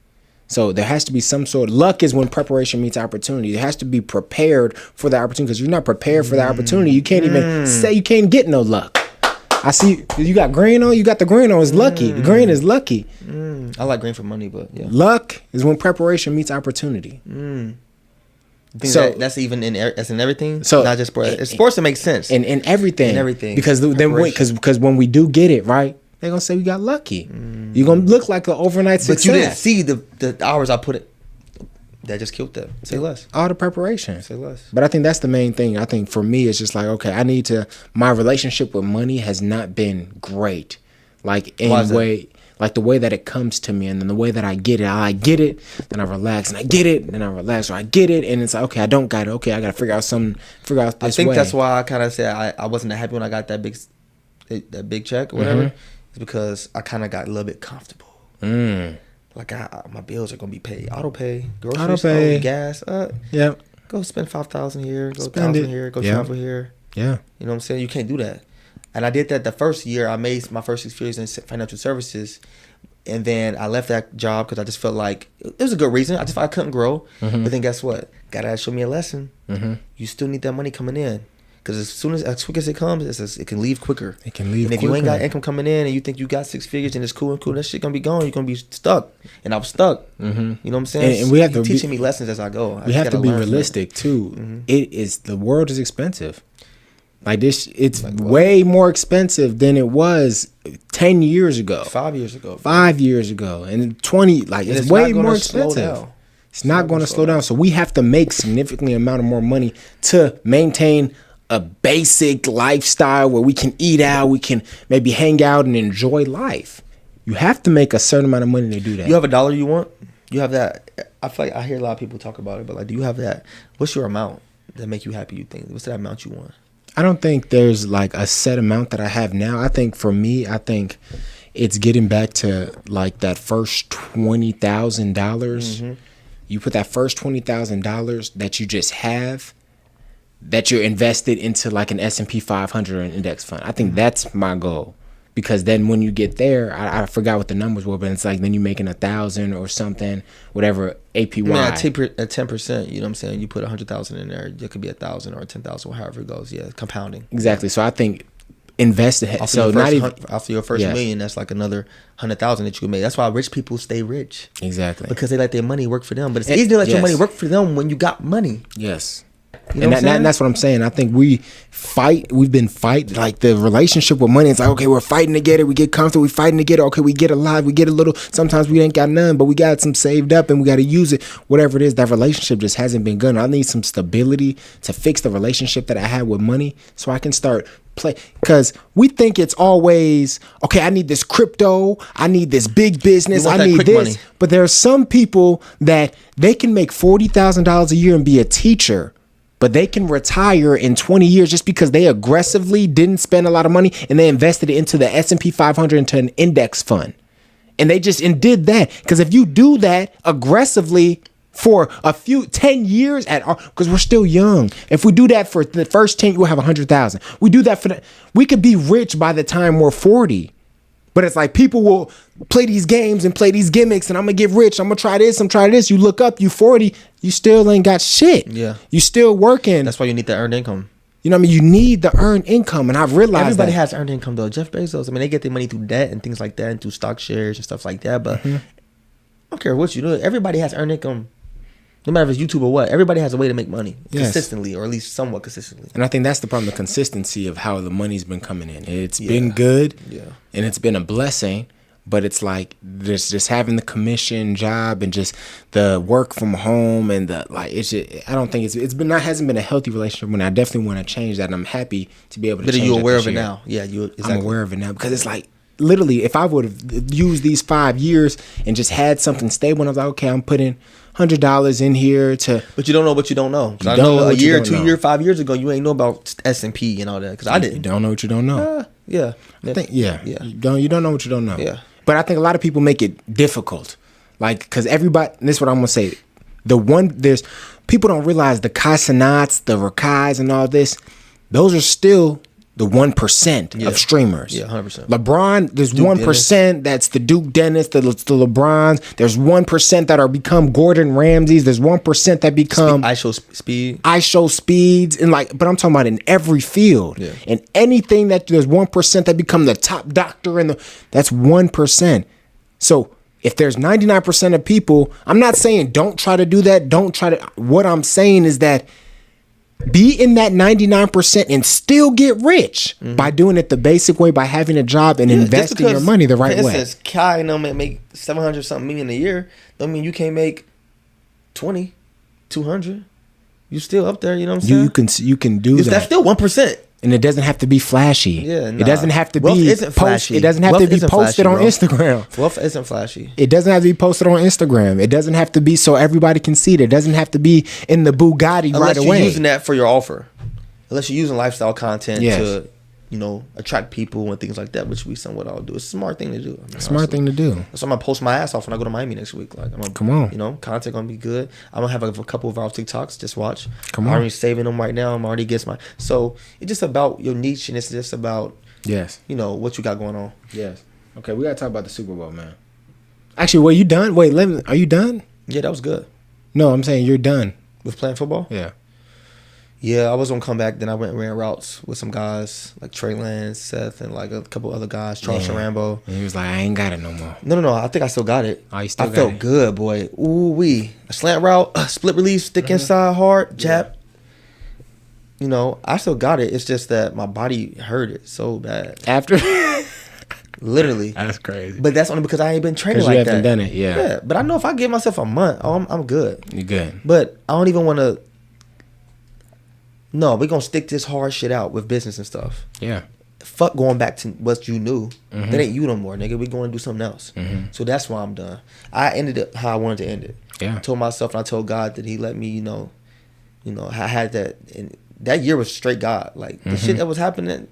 So there has to be some sort of luck is when preparation meets opportunity. It has to be prepared for the opportunity, because if you're not prepared for the opportunity, you can't even say you can't get no luck. I see you got green on. You got the green on. It's lucky. The green is lucky. I like green for money, but yeah. Luck is when preparation meets opportunity. So that's even in everything. So not just sports. It's sports that make sense. In everything. In everything. Because when we do get it right, they're gonna say we got lucky. You're gonna look like an overnight success. But you didn't see the hours I put it. That just killed that. Say less. All the preparation. Say less. But I think that's the main thing. I think for me, it's just like, okay, my relationship with money has not been great. Like in way, like the way that it comes to me, and then the way that I get it, then I relax, and I get it, then I relax, or I get it, and it's like, okay, I don't got it. Okay, I got to figure out this way. I think that's why I kind of said I wasn't happy when I got that big check or whatever. It's because I kind of got a little bit comfortable. Like my bills are gonna be paid. Auto pay, groceries, gas. Go spend $5,000 here. Go $1,000 here. Go travel here. Yeah. You know what I'm saying? You can't do that. And I did that the first year. I made my first experience in financial services, and then I left that job because I just felt like it was a good reason. I just felt I couldn't grow. But then guess what? Gotta show me a lesson. You still need that money coming in. Because as quick as it comes, it can leave quicker. It can leave quicker. And if you ain't got income coming in and you think you got 6 figures and it's cool, that shit gonna be gone. You're gonna be stuck. And I was stuck. You know what I'm saying? And we have to teaching me lessons as I go. We have to be realistic too. The world is expensive. Like this, it's like way more expensive than it was 10 years ago. 5 years ago. 5 years ago. And 20, like it's way more expensive. It's not going to slow down. So we have to make significantly amount of more money to maintain a basic lifestyle where we can eat out, we can maybe hang out and enjoy life. You have to make a certain amount of money to do that. You have a dollar you want? You have that? I feel like I hear a lot of people talk about it, but like, do you have that? What's your amount that make you happy? You think? What's that amount you want? I don't think there's like a set amount that I have now. I think for me, it's getting back to like that first $20,000. Mm-hmm. You put that first $20,000 that you just have, that you're invested into like an S&P 500 or an index fund. I think that's my goal, because then when you get there, I forgot what the numbers were, but it's like then you're making 1,000 or something, whatever APY. Yeah, at 10%, you know what I'm saying? You put 100,000 in there, it could be 1,000 or 10,000, however it goes. Yeah, compounding. Exactly. So I think invest ahead. After your first million, that's like another 100,000 that you can make. That's why rich people stay rich. Exactly. Because they let their money work for them. But it's easy to let your money work for them when you got money. Yes. You know and that's what I'm saying. I think we've been fighting, like the relationship with money. It's like, okay, we're fighting to get it. We get comfortable. We fighting to get it. Okay, we get a lot. We get a little. Sometimes we ain't got none, but we got some saved up and we got to use it. Whatever it is, that relationship just hasn't been good. I need some stability to fix the relationship that I had with money so I can start play. Because we think it's always, okay, I need this crypto. I need this big business. I need this. Money. But there are some people that they can make $40,000 a year and be a teacher, but they can retire in 20 years just because they aggressively didn't spend a lot of money and they invested it into the S&P 500 into an index fund. And they just did that. Because if you do that aggressively for 10 years because we're still young. If we do that for the first 10, we'll have 100,000. We do that we could be rich by the time we're 40. But it's like people will play these games and play these gimmicks and I'm going to get rich. I'm going to try this. I'm trying this. You look up, you 40, you still ain't got shit. Yeah. You still working. That's why you need the earned income. You know what I mean? You need the earned income. And I've realized everybody has earned income though. Jeff Bezos, I mean, they get their money through debt and things like that and through stock shares and stuff like that. But I don't care what you do. Everybody has earned income. No matter if it's YouTube or what, everybody has a way to make money consistently, or at least somewhat consistently. And I think that's the problem, the consistency of how the money's been coming in. It's been good, and it's been a blessing, but it's like just having the commission job and just the work from home and it's just, I don't think hasn't been a healthy relationship. When I definitely want to change that, and I'm happy to be able to. But are change you that aware of year. it now? Yeah, exactly. I'm aware of it now because it's like. Literally, if I would have used these 5 years and just had something stable, and I was like, okay, I'm putting $100 in here to. But you don't know what you don't know. I know a year, 2 years, 5 years ago, you ain't know about S&P and all that. Because I didn't. You don't know what you don't know. Yeah. I think, yeah. You don't know what you don't know. Yeah. But I think a lot of people make it difficult, like because everybody. And this is what I'm gonna say. There's people don't realize the Casanats, the Rakais, and all this. Those are still the 1% of streamers. Yeah, 100%. LeBron, there's 1% that's the Duke Dennis, the LeBrons. There's 1% that are become Gordon Ramsays. There's 1% that become I show speed. I show speeds and but I'm talking about in every field. Yeah. And anything that there's 1% that become the top doctor that's 1%. So if there's 99% of people, I'm not saying don't try to do that. What I'm saying is that be in that 99% and still get rich by doing it the basic way, by having a job and investing your money the right way. For instance, Kai make 700 something million a year. Don't mean you can't make 20, 200. You still up there, you know what I'm saying? You can do that. That's still 1%. And it doesn't have to be flashy. Yeah, It doesn't have to Wealth be isn't flashy. It doesn't have to be posted on Instagram. Wealth isn't flashy. It doesn't have to be posted on Instagram. It doesn't have to be so everybody can see it. It doesn't have to be in the Bugatti right away. Unless you're using that for your offer. Unless you're using lifestyle content to, attract people and things like that, which we somewhat all do. It's a smart thing to do. Smart thing to do. So I'm going to post my ass off when I go to Miami next week. Like, come on. Content going to be good. I'm going to have a couple of viral TikToks. Just watch. Come on. I'm already saving them right now. I'm already getting my. So it's just about your niche, and it's just about, what you got going on. Yes. Okay, we got to talk about the Super Bowl, man. Actually, were you done? Wait, are you done? Yeah, that was good. No, I'm saying you're done. With playing football? Yeah. Yeah, I was gonna come back. Then I went and ran routes with some guys like Trey Lance, Seth, and like a couple other guys, Charles Sharambo. And he was like, I ain't got it no more. No. I think I still got it. Oh, you still got it? I felt good, boy. Ooh wee. A slant route, split release, stick inside, hard, jab. I still got it. It's just that my body hurt it so bad. After? Literally. That's crazy. But that's only because I ain't been training like that. Because you haven't done it, yeah. But I know if I give myself a month, I'm good. You're good. But I don't even want to. no, we're gonna stick this hard shit out with business and stuff. Yeah. Fuck going back to what you knew. That ain't you no more, nigga. We going to do something else. So that's why I'm done. I ended it how I wanted to end it. Yeah. I told myself and I told God that He let me, you know, I had that, and that year was straight God. Like the shit that was happening.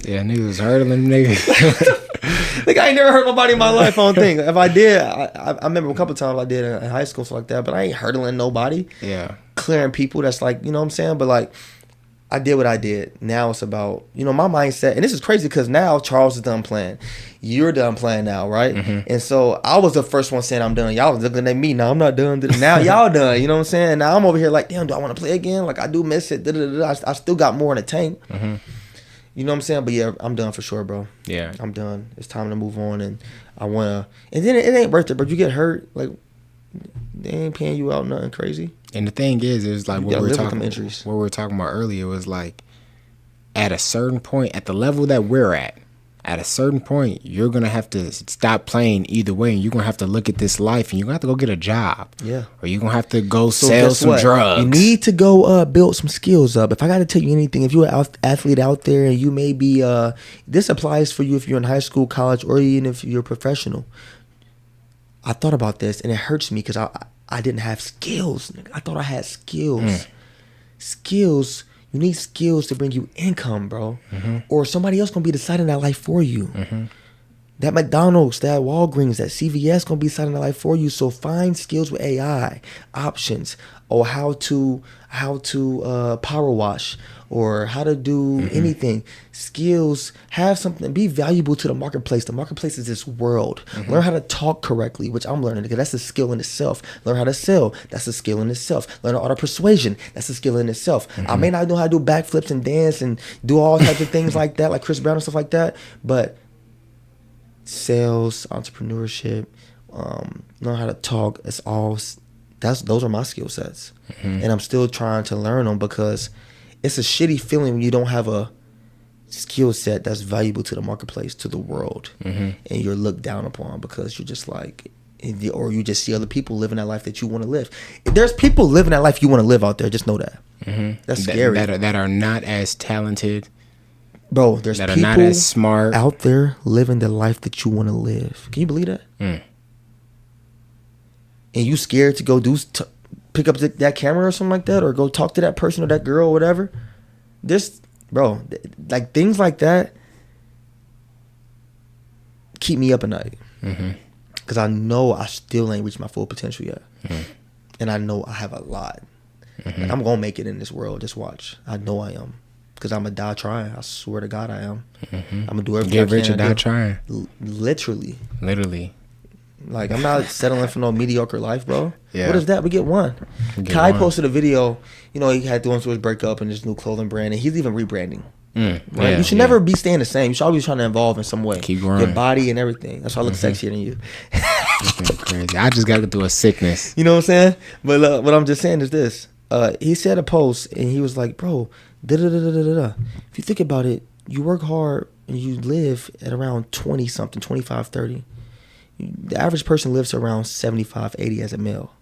Yeah, niggas was hurdling niggas. Like I ain't never hurt nobody in my life. I don't think. If I did, I remember a couple times I did in high school, stuff like that. But I ain't hurdling nobody. Yeah. Clearing people. That's like, you know what I'm saying. But like, I did what I did. Now it's about, you know, my mindset. And this is crazy because now Charles is done playing. You're done playing now, right? And so I was the first one saying I'm done. Y'all was looking at me. Now I'm not done. Now y'all done. You know what I'm saying? Now I'm over here like, damn, do I want to play again? Like I do miss it. I still got more in the tank. You know what I'm saying? But yeah, I'm done for sure, bro. Yeah. I'm done. It's time to move on. And I want to. And then it ain't worth it, but you get hurt. Like, they ain't paying you out nothing crazy. And the thing is, it was like You what gotta we were live with talking, them injuries. what we were talking about earlier was like, at a certain point, at the level that we're at a certain point, you're gonna have to stop playing either way, and you're gonna have to look at this life, and you're gonna have to go get a job. Yeah. Or you're gonna have to go So sell guess some what? drugs. You need to go build some skills up. If I got to tell you anything, if you're an athlete out there and you may be, this applies for you if you're in high school, college, or even if you're a professional. I thought about this and it hurts me because I didn't have skills. I thought I had skills. Skills. You need skills to bring you income, bro. Or somebody else gonna be deciding that life for you. That McDonald's, that Walgreens, that CVS gonna be deciding that life for you. So find skills with AI, options, or how to power wash, or how to do anything. Skills, have something, be valuable to the marketplace. The marketplace is this world. Learn how to talk correctly, which I'm learning because that's a skill in itself. Learn how to sell, that's a skill in itself. Learn the art of persuasion, that's a skill in itself. I may not know how to do backflips and dance and do all types of things like that, like Chris Brown and stuff like that, but sales, entrepreneurship, learn how to talk, those are my skill sets. And I'm still trying to learn them because it's a shitty feeling when you don't have a skill set that's valuable to the marketplace, to the world, and you're looked down upon because you're just like, or you just see other people living that life that you want to live. There's people living that life you want to live out there. Just know that. That's scary. That are not as talented. Bro, there's that are people not as smart out there living the life that you want to live. Can you believe that? And you scared to go pick up that camera or something like that, or go talk to that person or that girl or whatever. Bro, like things like that keep me up at night. Because I know I still ain't reached my full potential yet. And I know I have a lot. Like, I'm going to make it in this world. Just watch. I know I am. Because I'm going to die trying. I swear to God I am. I'm going to do everything I can. Get rich or die trying. Literally. Like, I'm not settling for no mediocre life, bro. Yeah. What is that? We get one. Kai posted a video. You know, he had going through his breakup and his new clothing brand, and he's even rebranding. Right? Yeah, You should never be staying the same. You should always try to evolve in some way. Keep growing. Your body and everything. That's why I look sexier than you. Crazy. I just got to do a sickness. You know what I'm saying? But what I'm just saying is this. He said a post, and he was like, bro, if you think about it, you work hard and you live at around 20-something, 25, 30. The average person lives around 75, 80 as a male.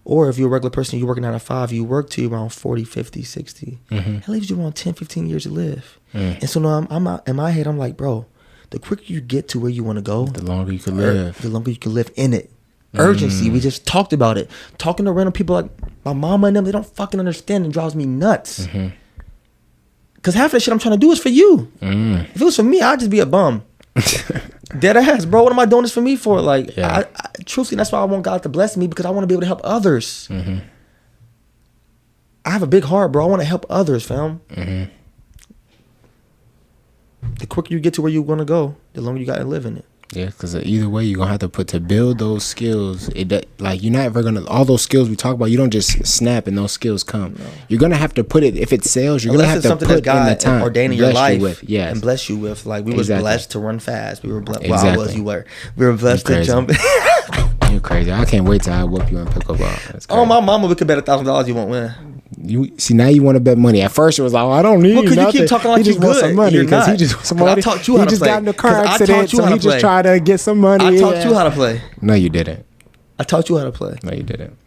Or if you're a regular person, you work 9 to 5, you work to around 40, 50, 60. That leaves you around 10, 15 years to live. And so now I'm out, in my head, I'm like, bro, the quicker you get to where you want to go, The longer you can live. The longer you can live in it. Urgency, we just talked about it. Talking to random people like my mama and them, they don't fucking understand and drives me nuts. Because half of the shit I'm trying to do is for you. If it was for me, I'd just be a bum. Dead ass, bro. What am I doing this for me for? Like, I truthfully, that's why I want God to bless me, because I want to be able to help others. I have a big heart, bro. I want to help others, fam. The quicker you get to where you want to go, the longer you got to live in it. Yeah, because either way, you're going to have to to build those skills. Like, you're not ever going to, all those skills we talk about, you don't just snap and those skills come. No. You're going to have to put it, if it sales, you're going to have to put in the time. Ordained in your life and bless you with. Like, we was blessed to run fast. We were blessed. Well, I was, you were. We were blessed to jump. You're crazy. I can't wait till I whoop you in pickleball. Oh, my mama, we could bet $1,000 you won't win. You see, now you want to bet money. At first it was like, I don't need nothing. You keep talking like he just wants some money because he just wants some money. I taught you how to play. He just got in a car accident, so he just tried to get some money. I taught you how to play. No, you didn't. I taught you how to play. No, you didn't.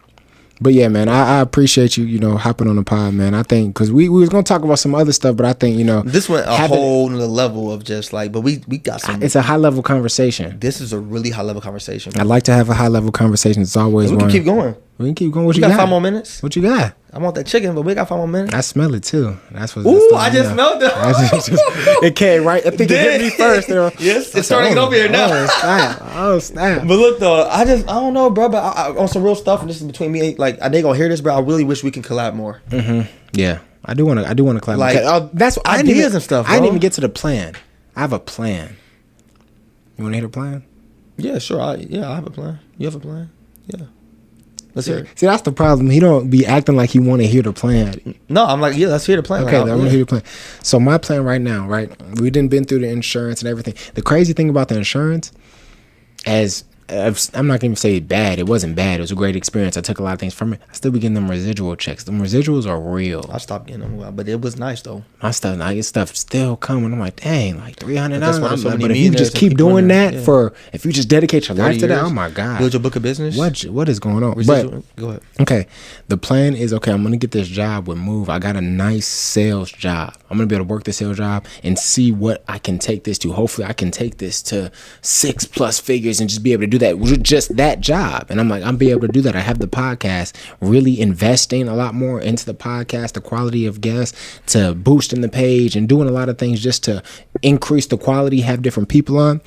But yeah, man, I appreciate you, hopping on the pod, man. I think because we was gonna talk about some other stuff, but I think this went a whole nother level of just like, but we got some. It's a high level conversation. This is a really high level conversation. I like to have a high level conversation. It's always we can keep going. We can keep going. What you got? got? 5 more minutes. What you got? I want that chicken, but we got 5 more minutes. I smell it too. That's what. Ooh, I just smelled it. It came right. I think it hit me first. Yes, it's starting to get over here now. Oh snap! But look though, I don't know, bro. But I, on some real stuff, and this is between me. Like, they gonna hear this, bro. I really wish we can collab more. Yeah, I do want to collab. Like, that's what ideas and stuff. I didn't even get to the plan. I have a plan. You want to hear the plan? Yeah, sure. I have a plan. You have a plan? Yeah. Let's hear it. See, that's the problem. He don't be acting like he want to hear the plan. No, I'm like, yeah, let's hear the plan. Okay, I want to hear the plan. So my plan right now, right? We didn't been through the insurance and everything. The crazy thing about the insurance, I'm not going to say bad. It wasn't bad. It was a great experience. I took a lot of things from it. I still be getting them residual checks. Them residuals are real. I stopped getting them, but it was nice though. My stuff still coming. I'm like, dang, like $300. But if you you just keep doing that if you just dedicate your life to that, oh my God. Build your book of business. What is going on? But go ahead. Okay, the plan is, I'm going to get this job with Move. I got a nice sales job. I'm going to be able to work the sales job and see what I can take this to. Hopefully I can take this to 6+ figures and just be able to do that with just that job. And I'm like, I'm be able to do that. I have the podcast, really investing a lot more into the podcast, the quality of guests, to boosting the page and doing a lot of things just to increase the quality, have different people on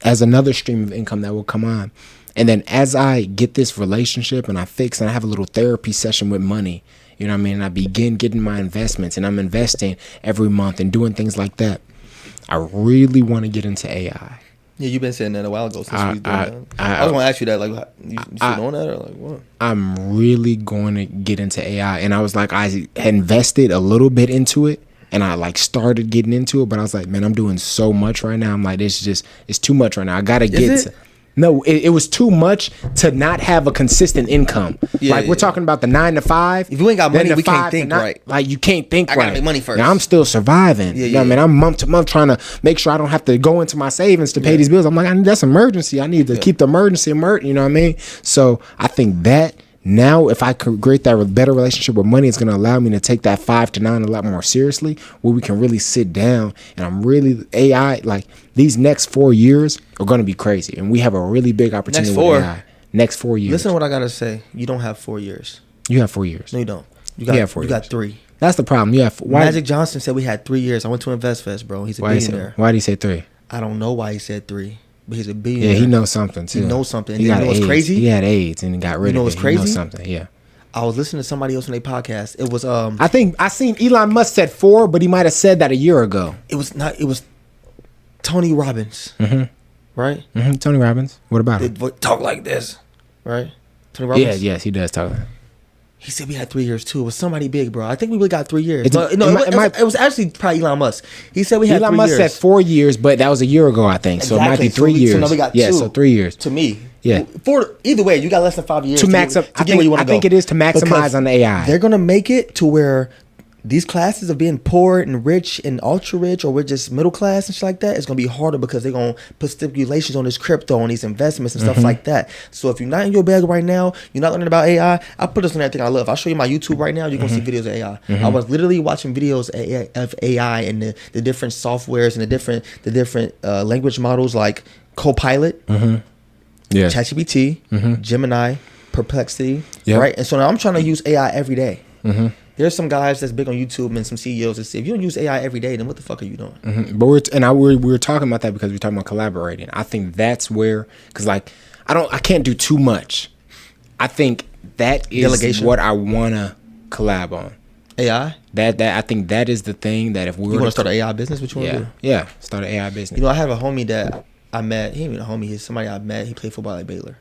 as another stream of income that will come on. And then as I get this relationship and I fix and I have a little therapy session with money, you know what I mean? I begin getting my investments and I'm investing every month and doing things like that. I really want to get into AI. Yeah, you've been saying that a while ago. Since we doing that. I was going to ask you that, like, you still on that or like what? I'm really going to get into AI, and I was like, I had invested a little bit into it, and I like started getting into it, but I was like, man, I'm doing so much right now. I'm like, it's too much right now. I gotta get to. No, it was too much to not have a consistent income. We're talking about the 9 to 5. If you ain't got money, we can't think right. Like, you can't think right. I gotta make money first. Now, I'm still surviving. You know what I mean? I'm month to month trying to make sure I don't have to go into my savings to pay these bills. I'm like, I need that's emergency. I need to keep the emergency. You know what I mean? So I think that now, if I create that better relationship with money, it's going to allow me to take that 5 to 9 a lot more seriously, where we can really sit down. And I'm really AI, like these next 4 years are going to be crazy. And we have a really big opportunity with AI. Next 4 years. Listen to what I got to say. You don't have 4 years. You have 4 years. No, you don't. You have 4 years. You got 3. That's the problem. You have Magic Johnson said we had 3 years. I went to InvestFest, bro. He's a billionaire. Why did he say 3? I don't know why he said 3. But he's a billionaire. Yeah, he knows something too. He knows something. And he got you know what's crazy? He had AIDS and he got rid of it. You know what's crazy? He knows something. Yeah. I was listening to somebody else on their podcast. It was I think I seen Elon Musk said 4, but he might have said that a year ago. It was not. It was Tony Robbins. Right. Tony Robbins. What about him? Talk like this, right? Tony Robbins. Yes, he does talk. He said we had 3 years too. It was somebody big, bro. I think we really got 3 years. It was actually probably Elon Musk. He said we had 3 years. Elon Musk said 4 years, but that was a year ago, I think. So it might be 3 years. So now we got 2. So 3 years. To me. Yeah. Either way, you got less than 5 years to get where you want to go. I think it is to maximize on the AI. They're gonna make it to where these classes of being poor and rich and ultra rich, or we're just middle class and shit like that, it's gonna be harder because they're gonna put stipulations on this crypto and these investments and stuff like that. So if you're not in your bag right now, you're not learning about AI. I put this on everything I love. I'll show you my YouTube right now. You're gonna see videos of AI. I was literally watching videos of AI and the different softwares and the different language models like Copilot, ChatGPT, Gemini, Perplexity, right? And so now I'm trying to use AI every day. There's some guys that's big on YouTube and some CEOs that say, if you don't use AI every day, then what the fuck are you doing? But we were talking about that because we're talking about collaborating. I think that's where, because like I can't do too much. I think that is delegation. What I want to collab on. AI. That I think that is the thing that if we were want to start an AI business, what you want to do? Yeah, start an AI business. You know, I have a homie that I met. He ain't even a homie. He's somebody I met. He played football at Baylor.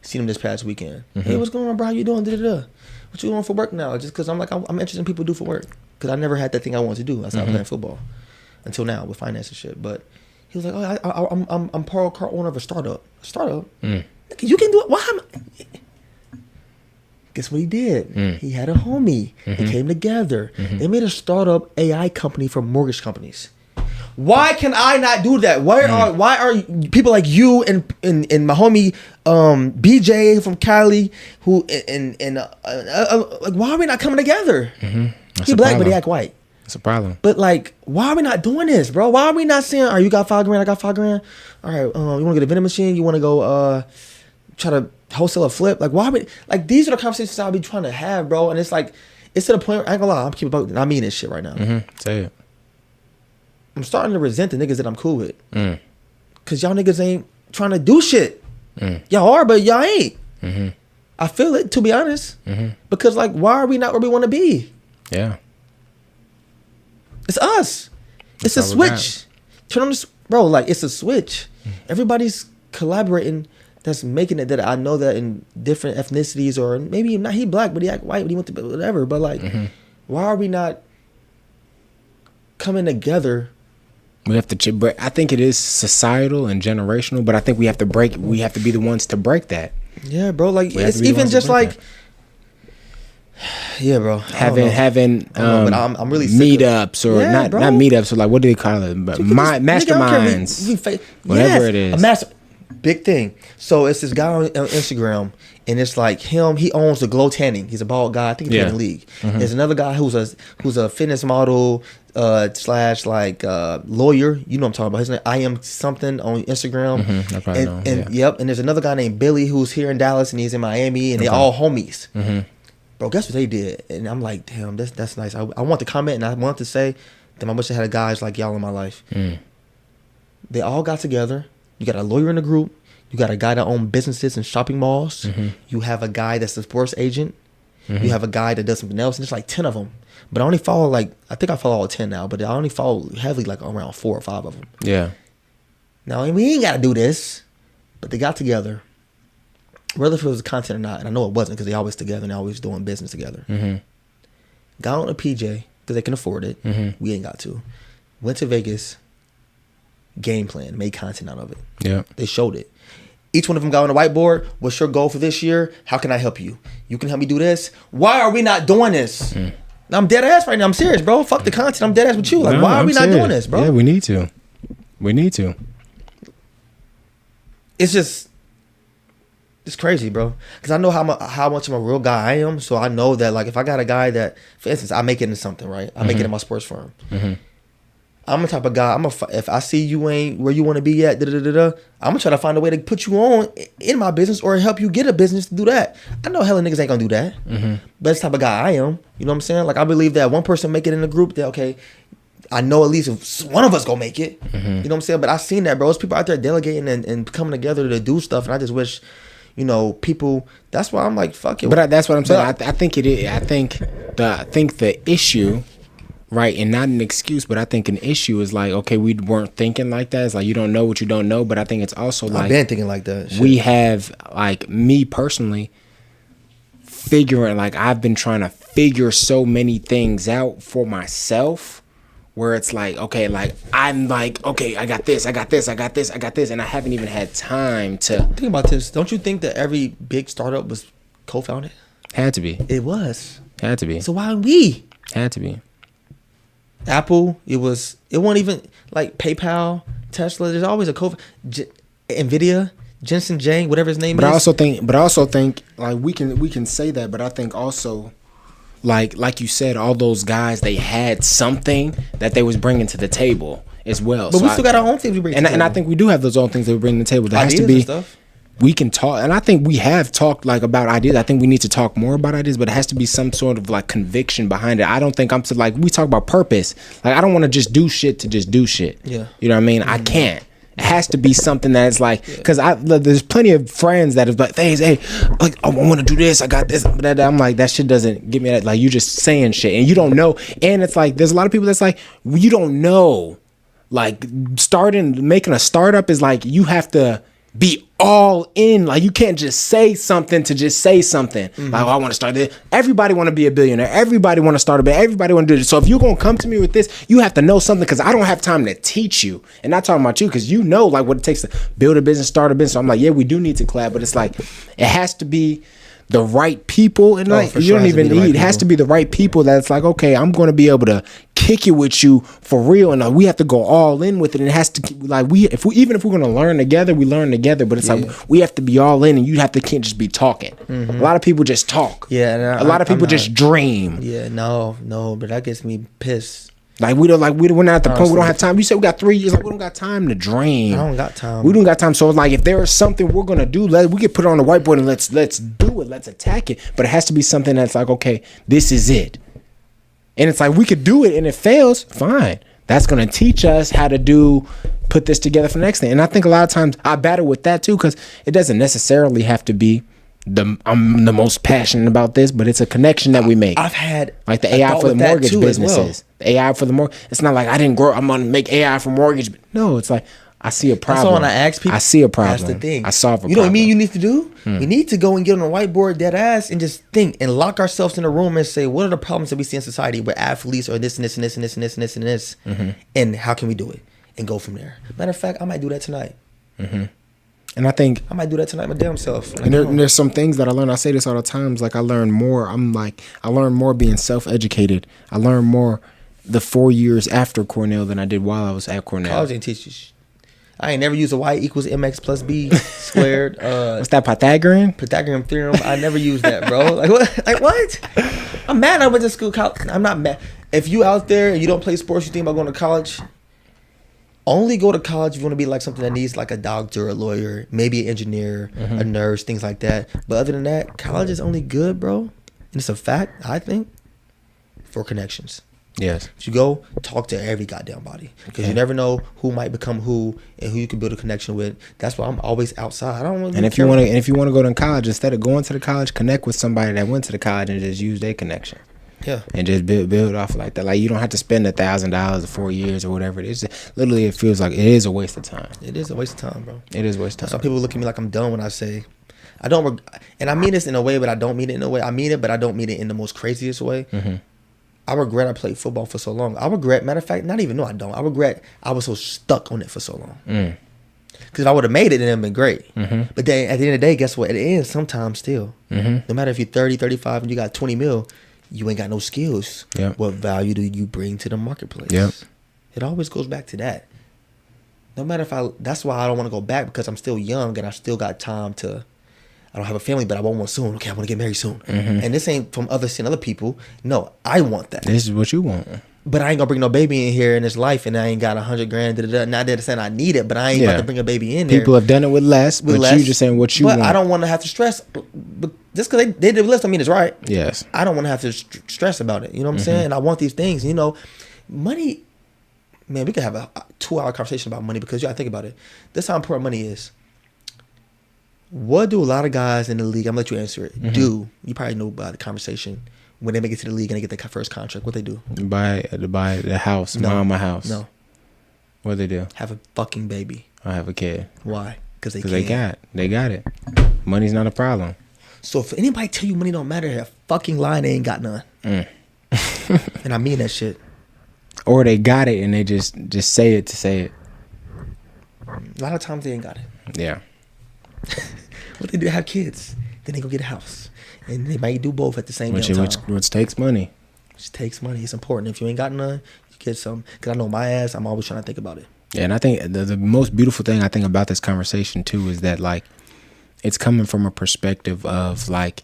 Seen him this past weekend. Hey, what's going on, bro? How you doing? Da-da-da. What you doing for work now? Just because I'm interested in people do for work. Because I never had that thing I wanted to do. I started playing football until now with finance and shit. But he was like, "Oh, I'm part owner of a startup. You can do it. Why? Guess what he did? He had a homie. They came together. They made a startup AI company for mortgage companies. Why can I not do that? Why are people like you and my homie BJ from Cali who like why are we not coming together? He black but he act white. It's a problem. But like, why are we not doing this, bro? Why are we not saying, all right, you got $5 grand, I got $5 grand. All right, you want to get a vending machine? You want to go try to wholesale a flip? Like, why are we, like, these are the conversations I'll be trying to have, bro. And it's like, it's to the point where, I ain't gonna lie, I mean this shit right now. Say it. I'm starting to resent the niggas that I'm cool with. Cause y'all niggas ain't trying to do shit. Y'all are, but y'all ain't. I feel it, to be honest. Because like, why are we not where we want to be? Yeah. It's us. It's a switch. Turn on this, bro. Like, it's a switch. Everybody's collaborating. That's making it that I know that in different ethnicities, or maybe not. He black, but he act white, but he went to whatever. But like, why are we not coming together? We have to. I think it is societal and generational, but I think we have to break. We have to be the ones to break that. Yeah, bro. Like, it's even just like. That. Yeah, bro. Having but I'm really meetups or not meetups, or like, what do they call it? But masterminds, whatever it is. Big thing. So it's this guy on Instagram, and it's like him. He owns the Glow Tanning. He's a bald guy. I think he's in the league. There's another guy who's a fitness model slash like lawyer. You know what I'm talking about. His name I am something on Instagram. I probably know. Yep. And there's another guy named Billy who's here in Dallas, and he's in Miami, and they all homies. Bro, guess what they did? And I'm like, damn, that's nice. I want to comment, and I want to say, damn, I wish I had guys like y'all in my life. They all got together. You got a lawyer in the group. You got a guy that owns businesses and shopping malls. You have a guy that's a sports agent. You have a guy that does something else. And there's like 10 of them. But I only follow I think I follow all 10 now, but I only follow heavily like around 4 or 5 of them. Yeah. Now, we ain't got to do this, but they got together. Whether if it was content or not, and I know it wasn't because they always together and they always doing business together. Got on a PJ because they can afford it. We ain't got to. Went to Vegas. Game plan. Made content out of it. Yeah. They showed it. Each one of them got on the whiteboard. What's your goal for this year? How can I help you? You can help me do this. Why are we not doing this? I'm dead ass right now. I'm serious, bro. Fuck the content. I'm dead ass with you. Like, why are we not doing this, bro? Yeah, we need to. We need to. It's just... It's crazy, bro. Because I know how much of a real guy I am. So I know that, like, if I got a guy that, for instance, I make it into something, right? I make it in my sports firm. I'm the type of guy. If I see you ain't where you want to be at, I'm gonna try to find a way to put you on in my business or help you get a business to do that. I know hella niggas ain't gonna do that, but that's the type of guy I am. You know what I'm saying? Like, I believe that one person make it in the group, that okay, I know at least if one of us gonna make it. You know what I'm saying? But I seen that, bro. There's people out there delegating and coming together to do stuff, and I just wish. You know, people. That's why I'm like, fuck it. But that's what I'm saying. I think it is. I think the issue, right, and not an excuse, but I think an issue is like, okay, we weren't thinking like that. It's like you don't know what you don't know. But I think it's also like I've been thinking like that. We have, like, me personally, figuring, like, I've been trying to figure so many things out for myself. Where it's like, okay, like, I'm like, okay, I got this, and I haven't even had time to... Think about this. Don't you think that every big startup was co-founded? Had to be. It was. Had to be. So why we? Had to be. Apple, it wasn't even, like, PayPal, Tesla, there's always a NVIDIA, Jensen Jang, whatever his name is. But I also think, like, we can say that, but I think also... Like you said, all those guys, they had something that they was bringing to the table as well. But we still got our own things we bring to the table. And I think we do have those own things that we bring to the table. There has to be, we can talk, and I think we have talked, like, about ideas. I think we need to talk more about ideas, but it has to be some sort of, like, conviction behind it. I don't think we talk about purpose. Like, I don't want to just do shit to just do shit. Yeah. You know what I mean? I can't. It has to be something that's like, because there's plenty of friends that is like, hey, like, I want to do this, I got this, but I'm like, that shit doesn't give me that. Like, you just saying shit and you don't know. And it's like, there's a lot of people that's like, you don't know. Like, making a startup is like, you have to be all in. Like, you can't just say something to just say something. Like, I want to start this. Everybody want to be a billionaire. Everybody want to start a business. Everybody want to do this. So if you're going to come to me with this, you have to know something, because I don't have time to teach you. And not talking about you, because you know, like, what it takes to build a business, start a business. So I'm like, yeah, we do need to collab, but it's like, it has to be the right people, and like you don't even need. It has to be the right people. That's like, okay, I'm going to be able to kick it with you for real, and we have to go all in with it. And it has to like if we're going to learn together, we learn together. But it's like we have to be all in, and you can't just be talking. A lot of people just talk. Yeah, a lot of people just dream. Yeah, no, but that gets me pissed. Like we're not at the point we don't have time. You said we got 3 years. Like we don't got time to dream. I don't got time. We don't got time. So like if there is something we're gonna do, we can put it on the whiteboard and let's do it. Let's attack it. But it has to be something that's like, okay, this is it. And it's like we could do it, and it fails, fine. That's gonna teach us how to put this together for the next thing. And I think a lot of times I battle with that too, because it doesn't necessarily have to be I'm the most passionate about this, but it's a connection that we make. I've had like the AI for the mortgage businesses. The AI for the mortgage. It's not like I didn't grow. I'm gonna make AI for mortgage. No, it's like I see a problem. That's all when I ask people. I see a problem. That's the thing. I solve a problem. You know what I mean? You need to do. We need to go and get on a whiteboard, dead ass, and just think and lock ourselves in a room and say, what are the problems that we see in society with athletes or this and this and this and this and this and this and this, and how can we do it and go from there. Matter of fact, I might do that tonight. And I think I might do that tonight my damn self. And there's some things that I learn. I say this all the times. Like I learn more. I learn more being self-educated. I learn more the 4 years after Cornell than I did while I was at Cornell. College didn't teach you. I ain't never used a y equals mx plus b squared. What's that, Pythagorean? Pythagorean theorem. I never used that, bro. Like what? Like what? I'm mad I went to school. I'm not mad. If you out there and you don't play sports, you think about going to college. Only go to college if you want to be like something that needs like a doctor, a lawyer, maybe an engineer, a nurse, things like that. But other than that, college is only good, bro. And it's a fact, I think, for connections. Yes. You go talk to every goddamn body, because you never know who might become who and who you can build a connection with. That's why I'm always outside. I don't want to. And if you want to go to college, instead of going to the college, connect with somebody that went to the college and just use their connection. Yeah. And just build off like that. Like you don't have to spend $1,000 or 4 years or whatever it is. Literally, it feels like it is a waste of time. It is a waste of time, bro. It is a waste of time. Some people look at me like I'm dumb when I say, I don't, and I mean this in a way, but I don't mean it in a way. I mean it, but I don't mean it in the most craziest way. I regret I played football for so long. I regret, matter of fact, not even, no, I don't. I regret I was so stuck on it for so long. Because if I would have made it, then it would have been great. But then at the end of the day, guess what? It ends sometimes still. No matter if you're 30, 35, and you got 20 mil, you ain't got no skills. What value do you bring to the marketplace? It always goes back to that. No matter if that's why I don't want to go back, because I'm still young and I still got time to, I don't have a family, but I want one soon. Okay, I want to get married soon. And this ain't from seeing other people. No, I want that. This is what you want. But I ain't gonna bring no baby in here in this life, and I ain't got $100,000. Not that saying I need it, but I ain't about to bring a baby in there. People have done it with less, but you just saying what you want. But I don't want to have to stress. But just because they did less, I mean it's right. Yes. I don't want to have to stress about it. You know what I'm saying? And I want these things. You know, money. Man, we could have a 2-hour conversation about money, because you gotta think about it. This is how important money is. What do a lot of guys in the league, I'm gonna let you answer it, do? You probably know about the conversation. When they make it to the league and they get their first contract, what they do? Buy the house, mama house. No. What they do? Have a fucking baby. I have a kid. Why? Because they got it. Money's not a problem. So if anybody tell you money don't matter, they're fucking lying. They ain't got none. And I mean that shit. Or they got it and they just say it to say it. A lot of times they ain't got it. Yeah. What they do? Have kids. Then they go get a house. And they might do both at the same time. Which takes money. Which takes money. It's important. If you ain't got none, you get some. Because I know my ass, I'm always trying to think about it. Yeah, and I think the most beautiful thing I think about this conversation too is that like it's coming from a perspective of like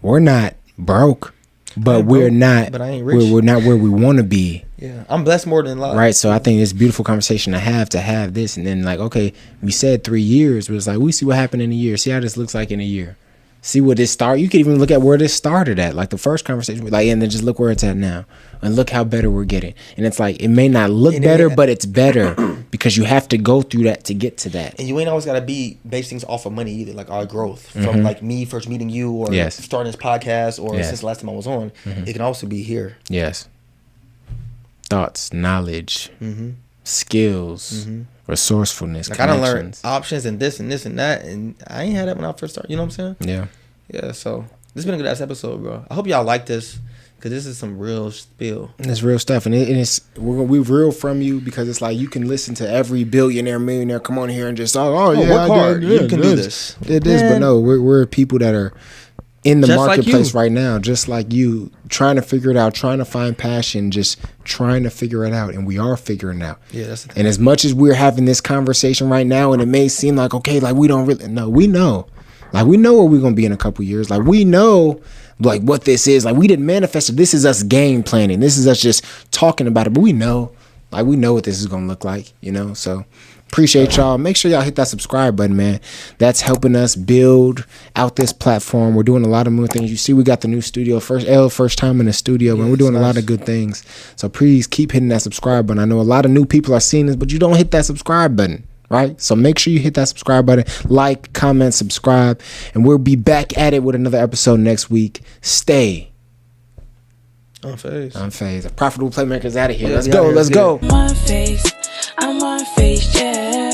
we're not broke, but we're not. But I ain't rich. We're not where we want to be. Yeah, I'm blessed more than a lot. Right, so I think it's a beautiful conversation to have this, and then like okay, we said 3 years, but it's like we see what happened in a year. See how this looks like in a year. See what this start. You can even look at where this started at, like the first conversation, like, and then just look where it's at now, and look how better we're getting. And it's like it may not look better, but it's better because you have to go through that to get to that. And you ain't always gotta base things off of money either. Like our growth from like me first meeting you, or starting this podcast, or since the last time I was on, it can also be here. Yes. Thoughts, knowledge, skills. Resourcefulness, like I done learned options and this and this and that, and I ain't had that when I first started. You know what I'm saying? Yeah. So this has been a good ass episode, bro. I hope y'all like this, because this is some real spill. It's real stuff, and we real from you, because it's like you can listen to every billionaire, millionaire come on here and just work hard. You can do this. It is, but no, we're people that are in the Just like marketplace you. right now, just like you, trying to figure it out, trying to find passion, just trying to figure it out. And we are figuring it out. Yeah, that's the thing. And as much as we're having this conversation right now, and it may seem like, okay, like we don't really know, we know. Like we know where we're gonna be in a couple years. Like we know like what this is. Like we didn't manifest it. This is us game planning. This is us just talking about it. But we know. Like we know what this is gonna look like, you know? So appreciate y'all. Make sure y'all hit that subscribe button, man. That's helping us build out this platform. We're doing a lot of more things. You see, we got the new studio. First time in the studio, man. We're doing a lot of good things. So please keep hitting that subscribe button. I know a lot of new people are seeing this, but you don't hit that subscribe button, right? So make sure you hit that subscribe button. Like, comment, subscribe. And we'll be back at it with another episode next week. Stay Unphazed. Profitable Playmakers out of here. Let's go. I'm I'm unfazed, yeah.